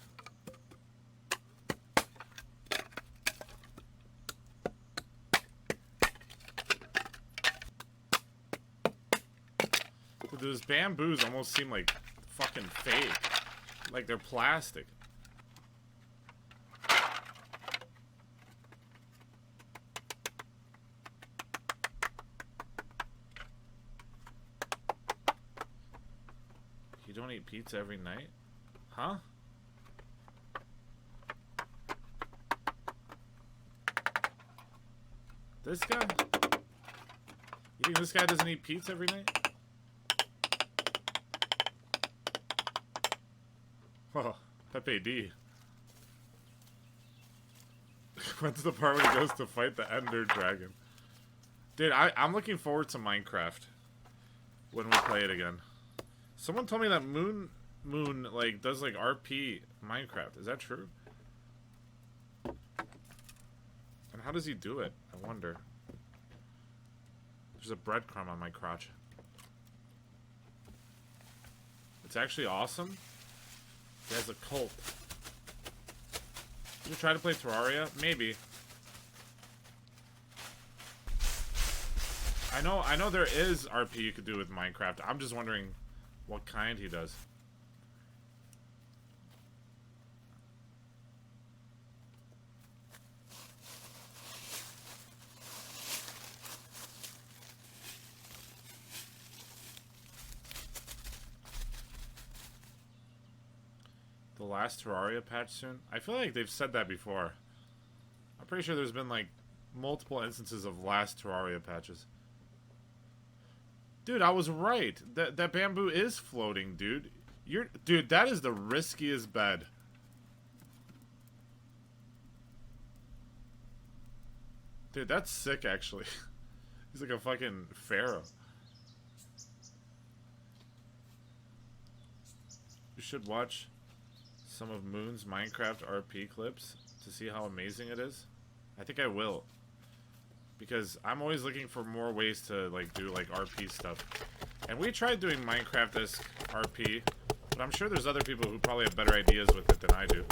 Dude, those bamboos almost seem like fucking fake. Like they're plastic. You don't eat pizza every night? Huh? This guy? You think this guy doesn't eat pizza every night? Oh, Pepe D. Went to the part where he goes to fight the Ender Dragon. Dude, I'm looking forward to Minecraft when we play it again. Someone told me that Moon like does like RP Minecraft. Is that true? And how does he do it? I wonder. There's a breadcrumb on my crotch. It's actually awesome. He has a cult. Did you try to play Terraria? Maybe. I know there is RP you could do with Minecraft. I'm just wondering what kind he does. The last Terraria patch soon? I feel like they've said that before. I'm pretty sure there's been like multiple instances of last Terraria patches. Dude, I was right. That bamboo is floating, dude. Dude, that is the riskiest bed. Dude, that's sick actually. He's like a fucking pharaoh. You should watch some of Moon's Minecraft RP clips to see how amazing it is. I think I will. Because I'm always looking for more ways to like do like RP stuff. And we tried doing Minecraft-esque RP, but I'm sure there's other people who probably have better ideas with it than I do.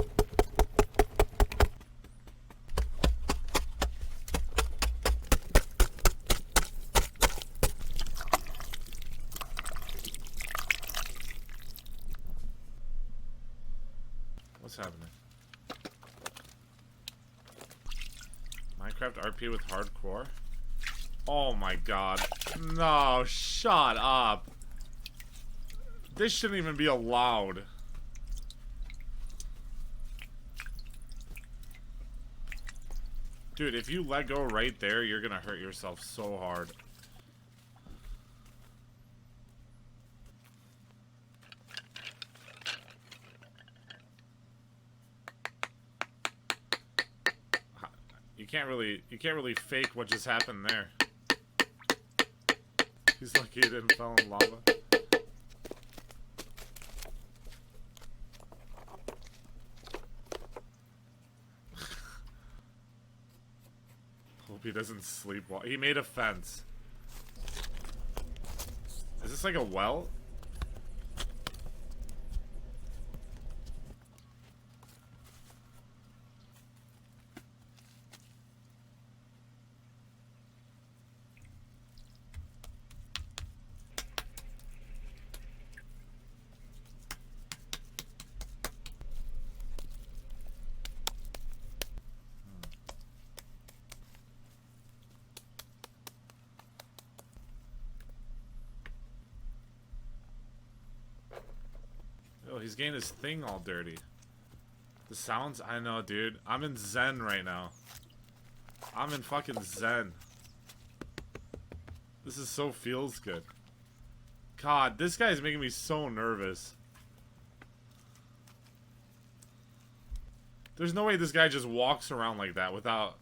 What's happening? Minecraft RP with hardcore? Oh my god. No, shut up. This shouldn't even be allowed. Dude, if you let go right there, you're gonna hurt yourself so hard. You can't really fake what just happened there. He's lucky he didn't fall in lava. Hope he doesn't sleep while he made a fence. Is this like a well? Oh, he's getting his thing all dirty. The sounds? I know, dude. I'm in Zen right now. I'm in fucking Zen. This is so feels good. God, this guy's making me so nervous. There's no way this guy just walks around like that without,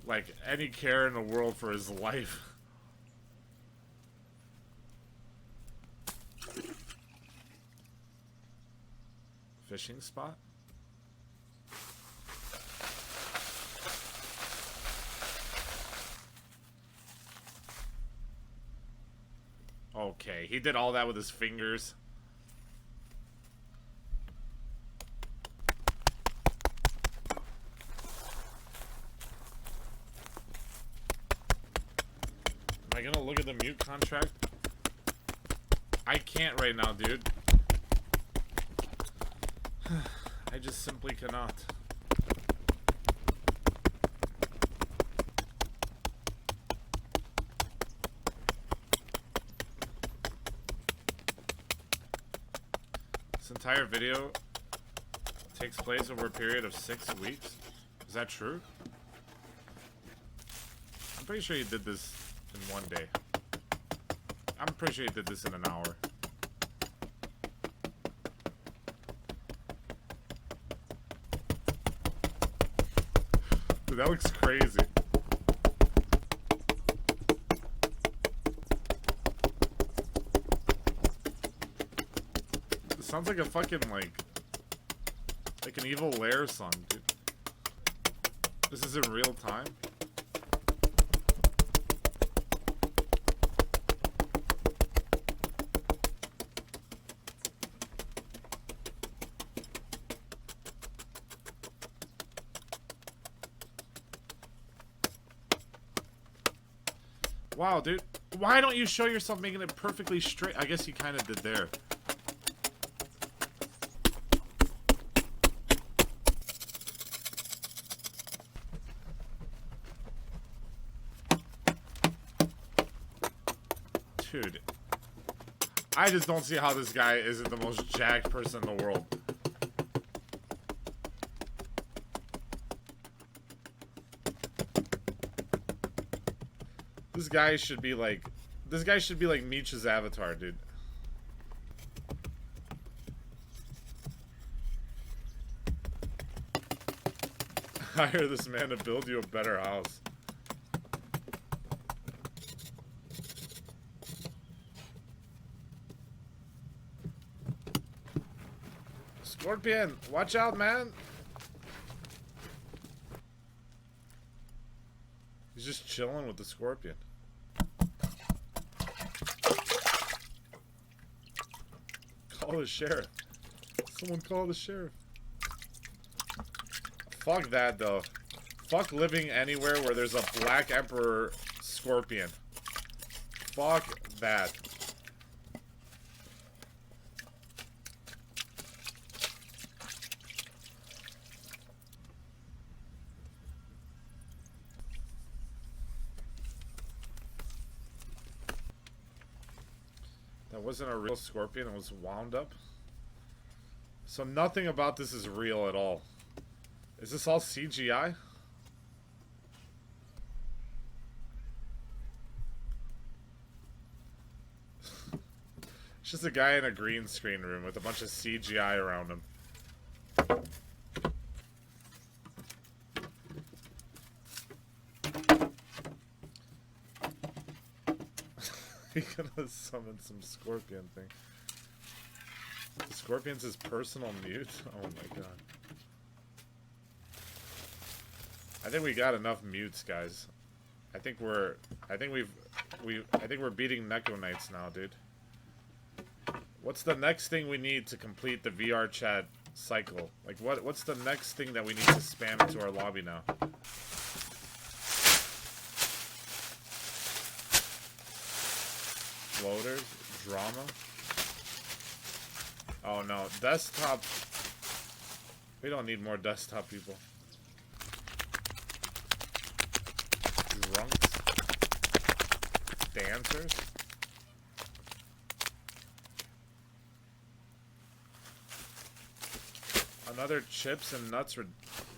like, any care in the world for his life. Fishing spot? Okay, he did all that with his fingers. Am I gonna look at the mute contract? I can't right now, dude. I just simply cannot. This entire video takes place over a period of 6 weeks. Is that true? I'm pretty sure he did this in 1 day. I'm pretty sure he did this in an hour. Dude, that looks crazy. It sounds like a fucking, like an Evil Lair song, dude. This is in real time? Wow, dude. Why don't you show yourself making it perfectly straight? I guess you kind of did there. Dude. I just don't see how this guy isn't the most jacked person in the world. This guy should be like Meech's avatar, dude. Hire this man to build you a better house. Scorpion, watch out, man. He's just chilling with the scorpion. Call the sheriff. Someone call the sheriff. Fuck that, though. Fuck living anywhere where there's a Black Emperor scorpion. Fuck that. That wasn't a real scorpion, it was wound up. So nothing about this is real at all. Is this all CGI? It's just a guy in a green screen room with a bunch of CGI around him. He gonna summon some scorpion thing. Scorpion's his personal mute? Oh my god. I think we got enough mutes, guys. I think we're beating Neko Knights now, dude. What's the next thing we need to complete the VR chat cycle? Like what's the next thing that we need to spam into our lobby now? Floaters? Drama? Oh no, desktop. We don't need more desktop people. Drunks? Dancers? Another chips and nuts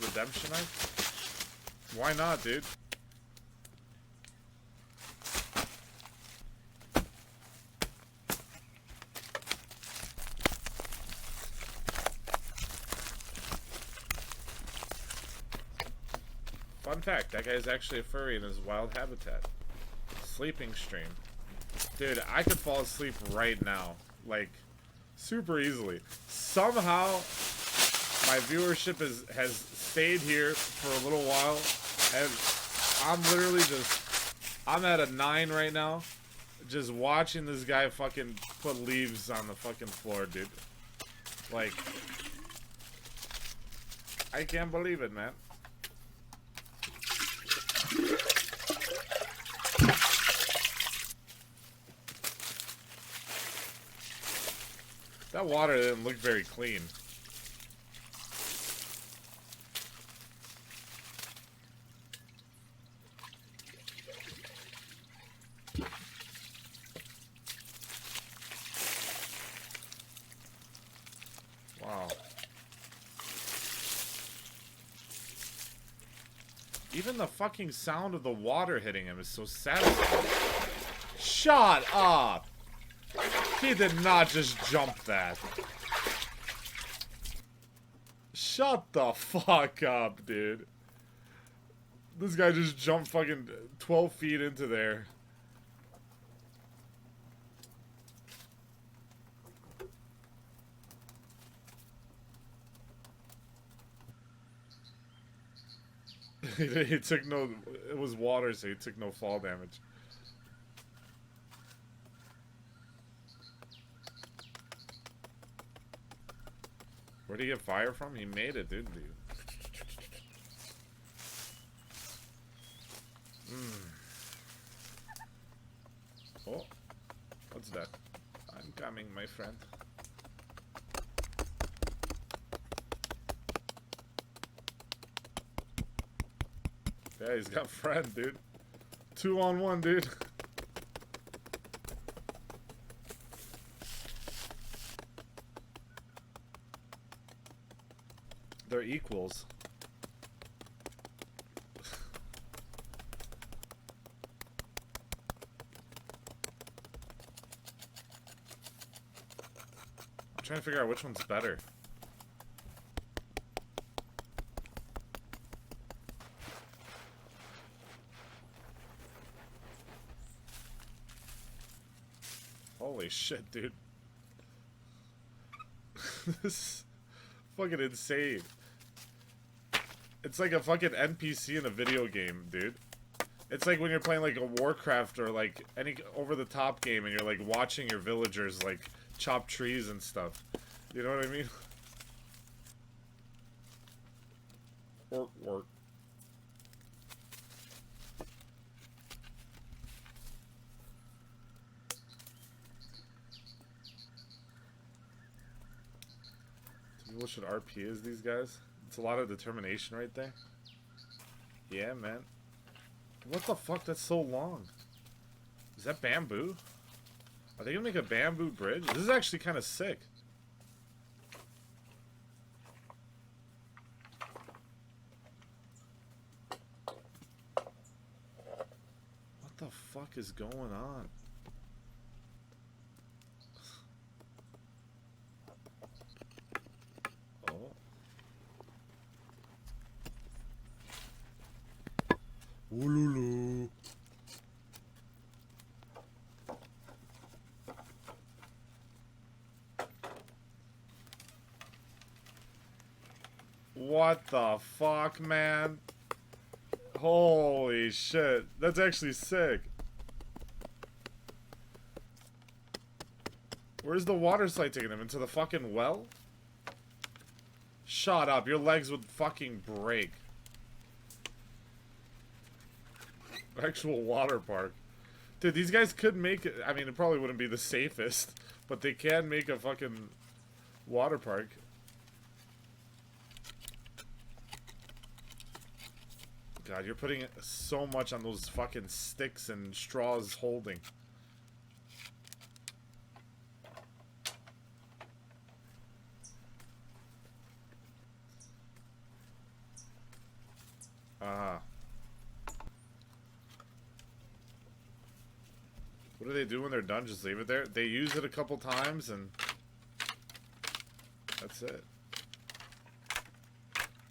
redemptionite? Why not, dude? Fun fact, that guy's actually a furry in his wild habitat. Sleeping stream. Dude, I could fall asleep right now. Like, super easily. Somehow, my viewership has stayed here for a little while. And I'm literally I'm at a 9 right now. Just watching this guy fucking put leaves on the fucking floor, dude. Like, I can't believe it, man. That water didn't look very clean. Wow. Even the fucking sound of the water hitting him is so satisfying. Shut up! He did not just jump that. Shut the fuck up, dude. This guy just jumped fucking 12 feet into there. He took no... It was water, so he took no fall damage. Where'd he get fire from? He made it, didn't he? Oh, what's that? I'm coming, my friend. Yeah, he's got friend, dude. 2-on-1, dude. They're equals. I'm trying to figure out which one's better. Holy shit, dude. This is fucking insane. It's like a fucking NPC in a video game, dude. It's like when you're playing like a Warcraft or like any over-the-top game and you're like watching your villagers like chop trees and stuff. You know what I mean? Work. What should RP is these guys? It's a lot of determination right there. Yeah, man. What the fuck? That's so long. Is that bamboo? Are they gonna make a bamboo bridge? This is actually kind of sick. What the fuck is going on? Oolulu. What the fuck, man? Holy shit. That's actually sick. Where's the water slide taking him? Into the fucking well? Shut up. Your legs would fucking break. Actual water park. Dude, these guys could make it. I mean, it probably wouldn't be the safest, but they can make a fucking water park. God, you're putting so much on those fucking sticks and straws holding. What do they do when they're done? Just leave it there? They use it a couple times and that's it.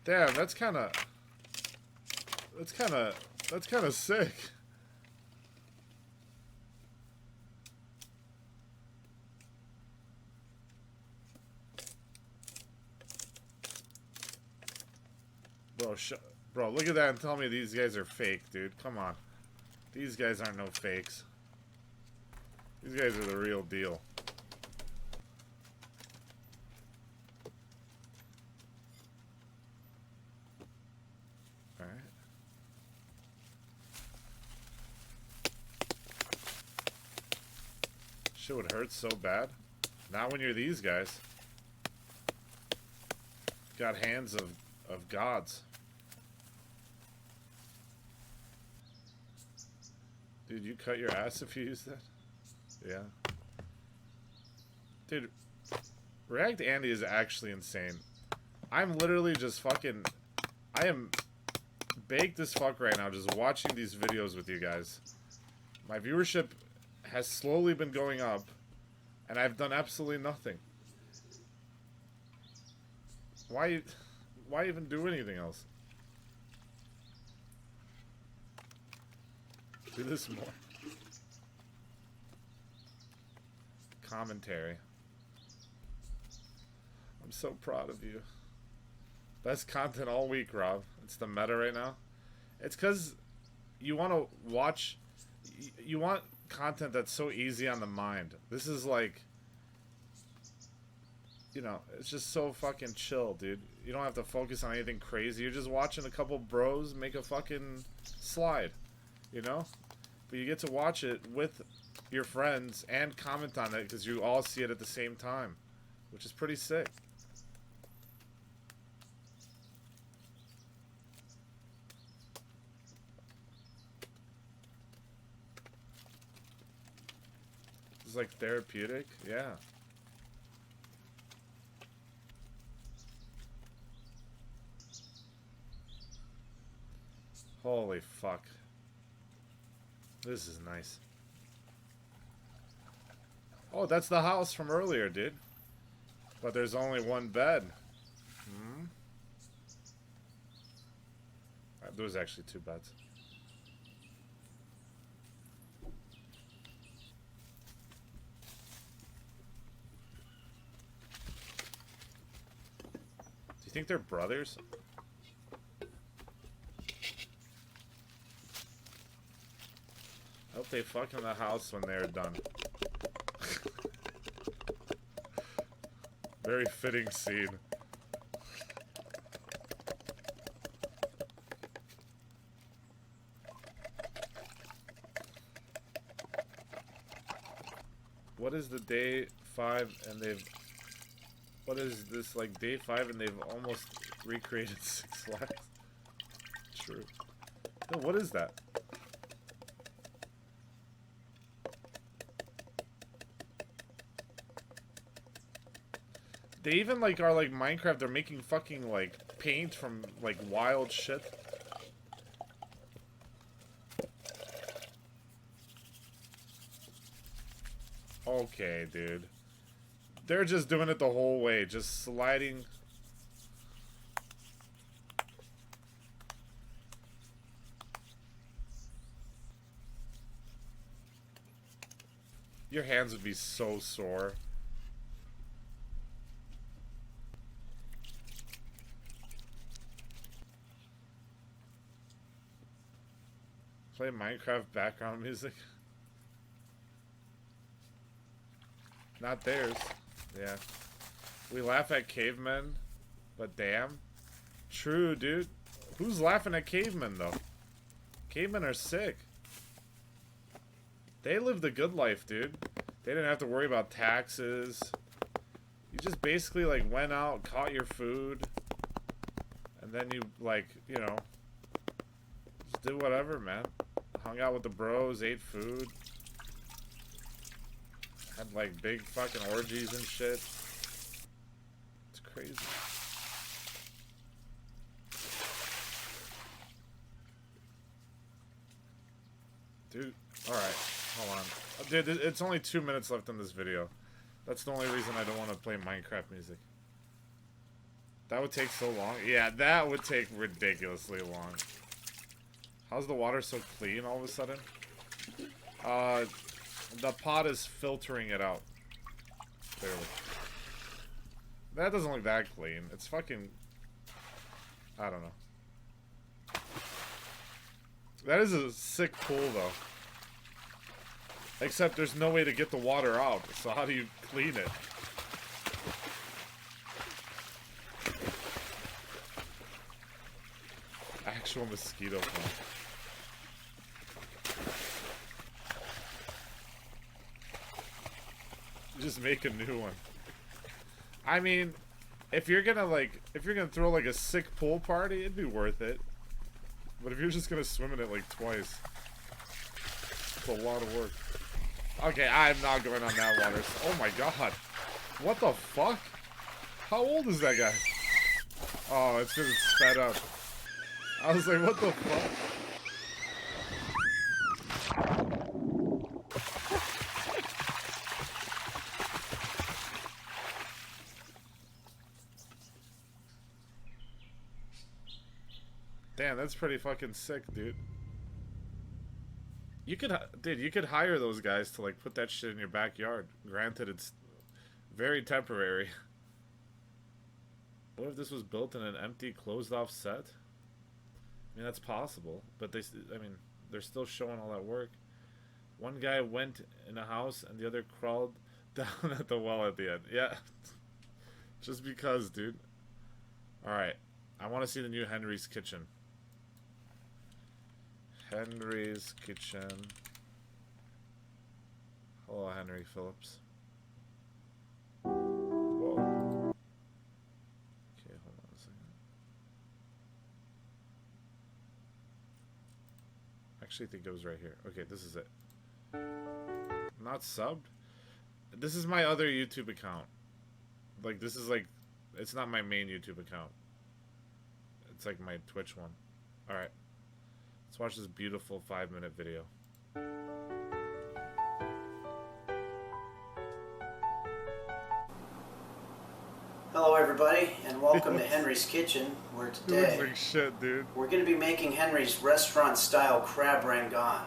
Damn, that's kind of sick. Bro, look at that and tell me these guys are fake, dude. Come on. These guys aren't no fakes. These guys are the real deal. Alright. Shit would hurt so bad. Not when you're these guys. Got hands of gods. Dude, you cut your ass if you use that? Yeah. Dude, React Andy is actually insane. I'm literally just fucking... I am baked as fuck right now just watching these videos with you guys. My viewership has slowly been going up, and I've done absolutely nothing. Why even do anything else? Do this more. Commentary. I'm so proud of you. Best content all week, Rob. It's the meta right now. It's because you want to watch... You want content that's so easy on the mind. This is like... You know, it's just so fucking chill, dude. You don't have to focus on anything crazy. You're just watching a couple bros make a fucking slide. You know? But you get to watch it with your friends and comment on it because you all see it at the same time. Which is pretty sick. It's like therapeutic. Yeah. Holy fuck. This is nice. Oh, that's the house from earlier, dude. But there's only one bed. Hmm? There was actually two beds. Do you think they're brothers? I hope they fuck in the house when they're done. Very fitting scene. What is the day 5 and they've... What is this, like day 5 and they've almost recreated Six Flags? True. No, what is that? They even like are like Minecraft, they're making fucking like paint from like wild shit. Okay, dude. They're just doing it the whole way, just sliding. Your hands would be so sore. Play Minecraft background music. Not theirs. Yeah. We laugh at cavemen, but damn. True, dude. Who's laughing at cavemen, though? Cavemen are sick. They lived the good life, dude. They didn't have to worry about taxes. You just basically, like, went out, caught your food, and then you, like, you know, just did whatever, man. Hung out with the bros, ate food. Had, like, big fucking orgies and shit. It's crazy. Dude, alright. Hold on. Dude, it's only 2 minutes left in this video. That's the only reason I don't want to play Minecraft music. That would take so long. Yeah, that would take ridiculously long. How's the water so clean all of a sudden? The pot is filtering it out. Clearly. That doesn't look that clean. It's fucking... I don't know. That is a sick pool, though. Except there's no way to get the water out. So how do you clean it? Actual mosquito pond. Just make a new one. I mean, if you're gonna throw like a sick pool party, it'd be worth it. But if you're just gonna swim in it like twice, it's a lot of work. Okay, I'm not going on that water. Oh my god. What the fuck? How old is that guy? Oh, it's because it's sped up. I was like, what the fuck? Damn, that's pretty fucking sick, dude. You could hire those guys to, like, put that shit in your backyard. Granted, it's very temporary. What if this was built in an empty, closed-off set? I mean, that's possible, but they're still showing all that work. One guy went in a house, and the other crawled down at the well at the end. Yeah. Just because, dude. Alright. I want to see the new Henry's Kitchen. Henry's Kitchen. Hello, Henry Phillips. Whoa. Okay, hold on a second. I actually think it was right here. Okay, this is it. Not subbed? This is my other YouTube account. Like, this is like... It's not my main YouTube account. It's like my Twitch one. Alright. Let's watch this beautiful 5-minute video. Hello everybody, and welcome to Henry's Kitchen, where today looks like shit, dude. We're going to be making Henry's restaurant-style crab rangoon.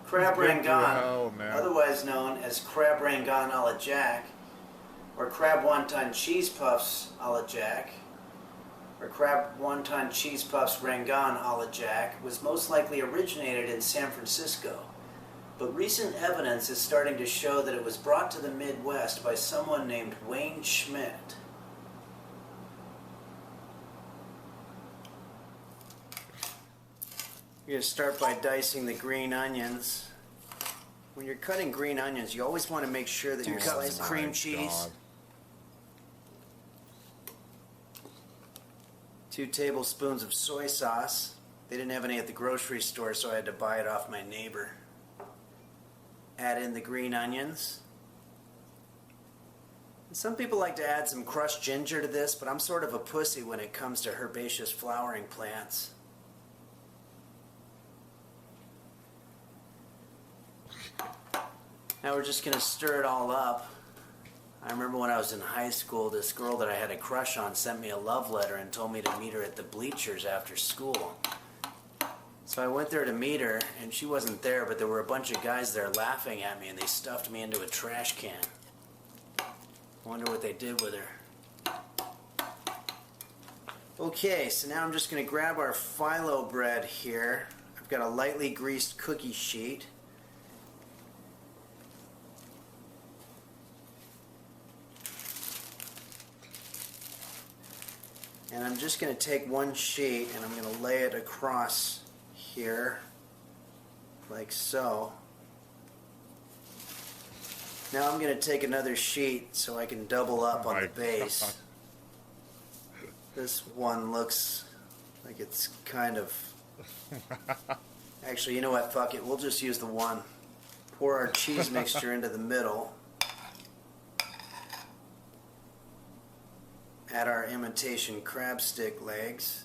Crab rangoon, otherwise known as crab rangoon a la Jack, or crab wonton cheese puffs a la Jack, or crab wonton cheese puffs rangoon a la Jack, was most likely originated in San Francisco. But recent evidence is starting to show that it was brought to the Midwest by someone named Wayne Schmidt. You're going to start by dicing the green onions. When you're cutting green onions, you always want to make sure that you're cutting cream cheese. 2 tablespoons of soy sauce. They didn't have any at the grocery store, so I had to buy it off my neighbor. Add in the green onions. And some people like to add some crushed ginger to this, but I'm sort of a pussy when it comes to herbaceous flowering plants. Now we're just going to stir it all up. I remember when I was in high school, this girl that I had a crush on sent me a love letter and told me to meet her at the bleachers after school. So I went there to meet her, and she wasn't there, but there were a bunch of guys there laughing at me, and they stuffed me into a trash can. Wonder what they did with her. Okay, so now I'm just going to grab our phyllo bread here. I've got a lightly greased cookie sheet. And I'm just going to take one sheet and I'm going to lay it across here, like so. Now I'm going to take another sheet so I can double up on the base. God. This one looks like it's kind of... Actually, you know what? Fuck it. We'll just use the one. Pour our cheese mixture into the middle. Add our imitation crab stick legs.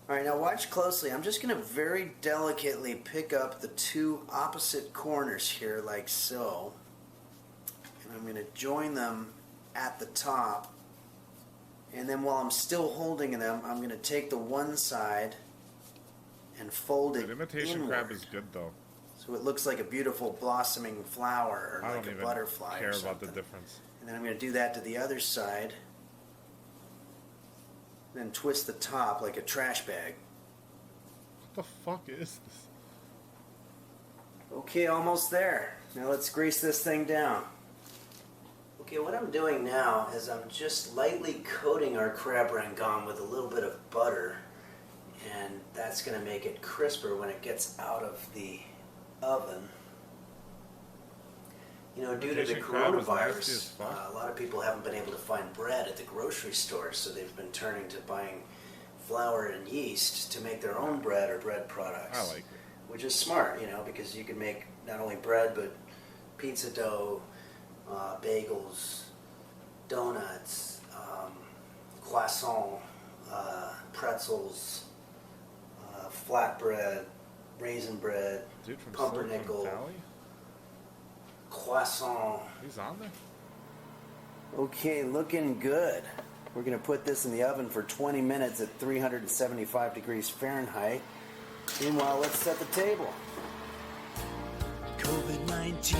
Alright, now watch closely. I'm just going to very delicately pick up the two opposite corners here, like so. And I'm going to join them at the top. And then while I'm still holding them, I'm going to take the one side and fold it imitation inward. Crab is good, though. So it looks like a beautiful blossoming flower, or like a butterfly. I don't or even care about something. the difference. And then I'm going to do that to the other side. Then twist the top like a trash bag. What the fuck is this? Okay, almost there. Now let's grease this thing down. Okay, what I'm doing now is I'm just lightly coating our crab rangoon with a little bit of butter, and that's going to make it crisper when it gets out of the oven. You know, due to the coronavirus, a lot of people haven't been able to find bread at the grocery store, so they've been turning to buying flour and yeast to make their own bread or bread products. I like it. Which is smart, you know, because you can make not only bread, but pizza dough, bagels, donuts, croissant, pretzels, flatbread, raisin bread, Dude from pumpernickel, croissant. He's on there? Okay, looking good. We're going to put this in the oven for 20 minutes at 375 degrees Fahrenheit. Meanwhile, let's set the table. COVID-19,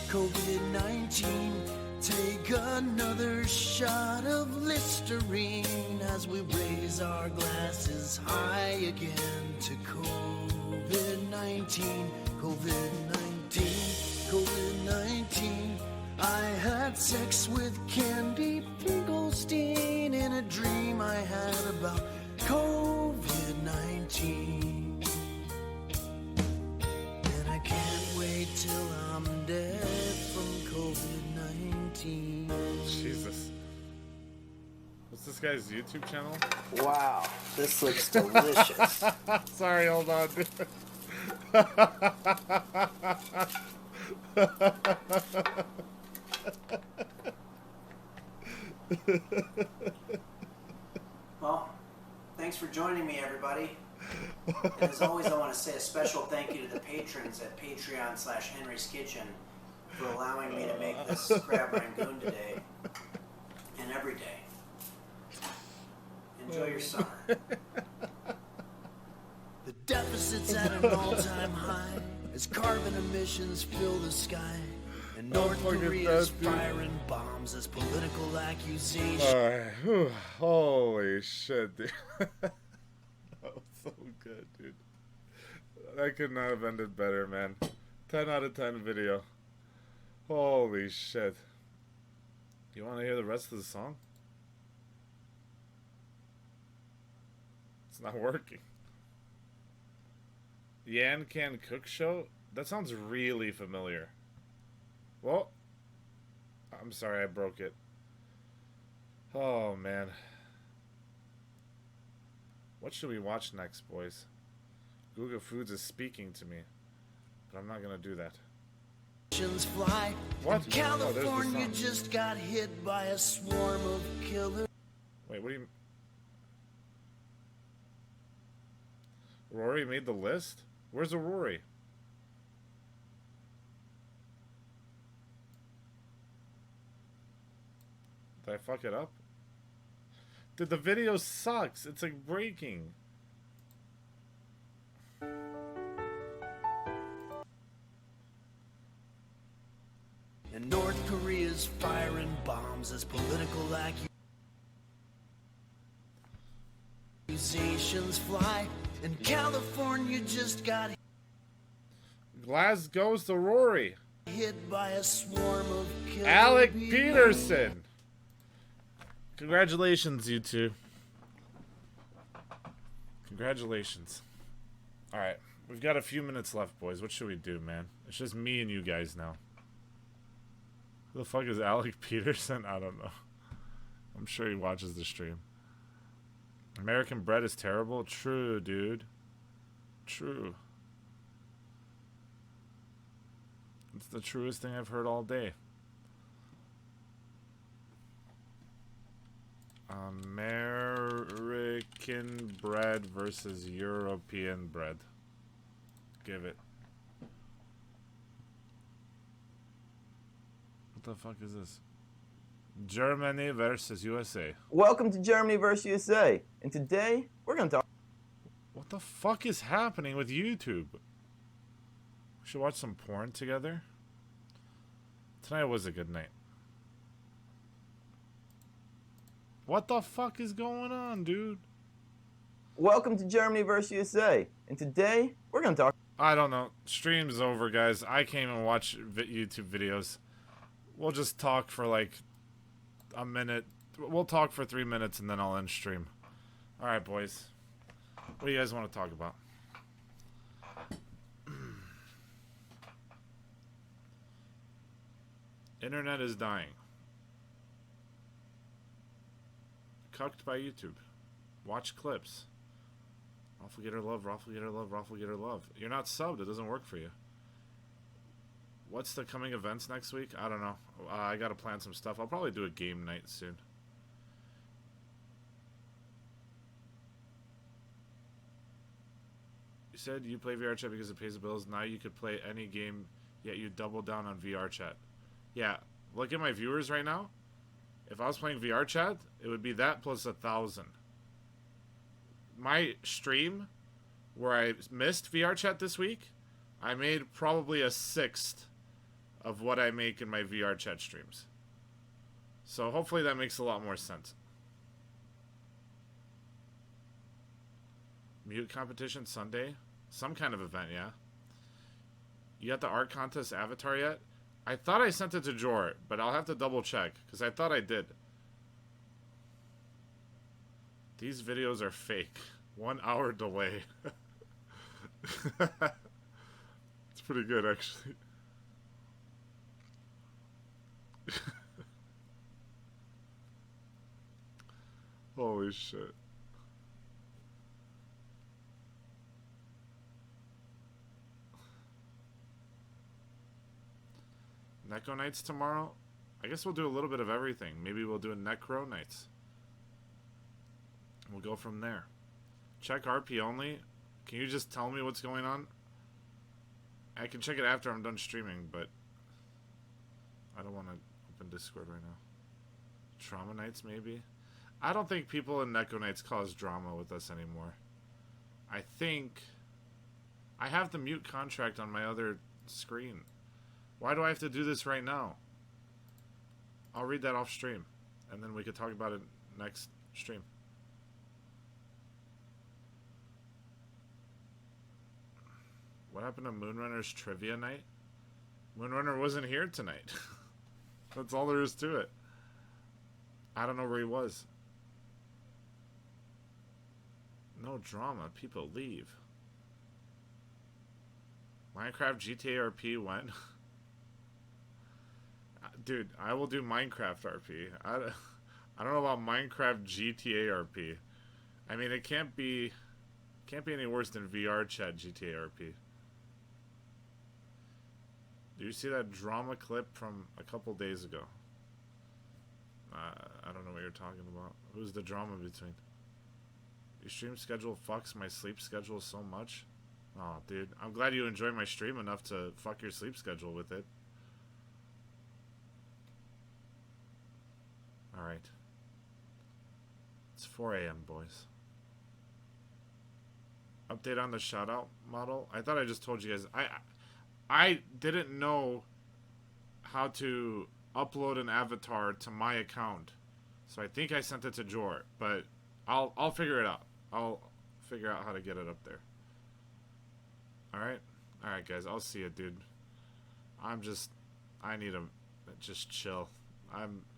COVID-19, take another shot of Listerine as we raise our glasses high again to COVID-19, COVID-19, COVID-19. I had sex with Candy Finkelstein in a dream I had about COVID-19. Till I'm dead from COVID-19. Jesus. What's this guy's YouTube channel? Wow, this looks delicious. Sorry, hold on, dude. Well, thanks for joining me, everybody. And as always, I want to say a special thank you to the patrons at Patreon/Henry's Kitchen for allowing me to make this crab rangoon today and every day. Enjoy your summer. The deficit's at an all-time high as carbon emissions fill the sky. And North Korea's firing bombs as political accusations. Alright, holy shit, dude. That was so good, dude. That could not have ended better, man. 10 out of 10 video. Holy shit. You want to hear the rest of the song? It's not working. Yan Can Cook Show? That sounds really familiar. Well, I'm sorry I broke it. Oh, man. What should we watch next, boys? Google Foods is speaking to me, but I'm not gonna do that. Fly. What? California just got hit by a swarm of killers. Wait, what do you... Rory made the list? Where's the Rory? Did I fuck it up? Dude, the video sucks. It's like breaking. And North Korea's firing bombs bombs as political accusations fly. In California just got Glasgow's to Rory. hit by a swarm of killer Alec bees. Peterson. Congratulations, you two. Congratulations. Alright, we've got a few minutes left, boys. What should we do, man? It's just me and you guys now. Who the fuck is Alec Peterson? I don't know. I'm sure he watches the stream. American bread is terrible? True, dude. True. It's the truest thing I've heard all day. American bread versus European bread. Give it. What the fuck is this? Germany versus USA. Welcome to Germany vs. USA, and today we're going to talk. What the fuck is happening with YouTube? We should watch some porn together. Tonight was a good night. What the fuck is going on, dude? Welcome to Germany vs. USA, and today we're going to talk. I don't know. Stream's over, guys. I can't even watch YouTube videos. We'll just talk for like a minute. We'll talk for 3 minutes and then I'll end stream. Alright, boys. What do you guys want to talk about? Internet is dying. Cucked by YouTube. Watch clips. Roflgator love, Roflgator love, Roflgator love. You're not subbed. It doesn't work for you. What's the coming events next week? I don't know. I gotta plan some stuff. I'll probably do a game night soon. You said you play VR chat because it pays the bills. Now you could play any game, yet you double down on VR chat. Yeah, look at my viewers right now. If I was playing VR chat, it would be that plus 1,000. My stream, where I missed VR chat this week, I made probably a sixth of what I make in my VR chat streams. So hopefully that makes a lot more sense. Mute competition Sunday? Some kind of event, yeah. You got the art contest avatar yet? I thought I sent it to Jor, but I'll have to double check, because I thought I did. These videos are fake. 1 hour delay. It's pretty good, actually. Holy shit. Necro nights tomorrow? I guess we'll do a little bit of everything. Maybe we'll do a Necro nights. We'll go from there. Check RP only. Can you just tell me what's going on? I can check it after I'm done streaming, but I don't want to open Discord right now. Trauma nights, maybe? I don't think people in Necro nights cause drama with us anymore. I think I have the mute contract on my other screen. Why do I have to do this right now? I'll read that off stream, and then we could talk about it next stream. What happened to Moonrunner's trivia night? Moonrunner wasn't here tonight. That's all there is to it. I don't know where he was. No drama. People leave. Minecraft GTA RP when? Dude, I will do Minecraft RP. I don't know about Minecraft GTA RP. I mean, it can't be any worse than VR chat GTA RP. Do you see that drama clip from a couple days ago? I don't know what you're talking about. Who's the drama between? Your stream schedule fucks my sleep schedule so much. Oh, dude. I'm glad you enjoy my stream enough to fuck your sleep schedule with it. Alright. It's 4 a.m., boys. Update on the shoutout model. I thought I just told you guys. I didn't know how to upload an avatar to my account. So I think I sent it to Jor, but I'll figure it out. I'll figure out how to get it up there. Alright? Alright, guys. I'll see you, dude. I need to just chill.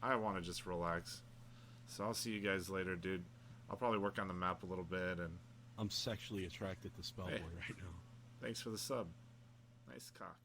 I want to just relax. So I'll see you guys later, dude. I'll probably work on the map a little bit, and I'm sexually attracted to Spellboy right now. thanks for the sub. Nice cock.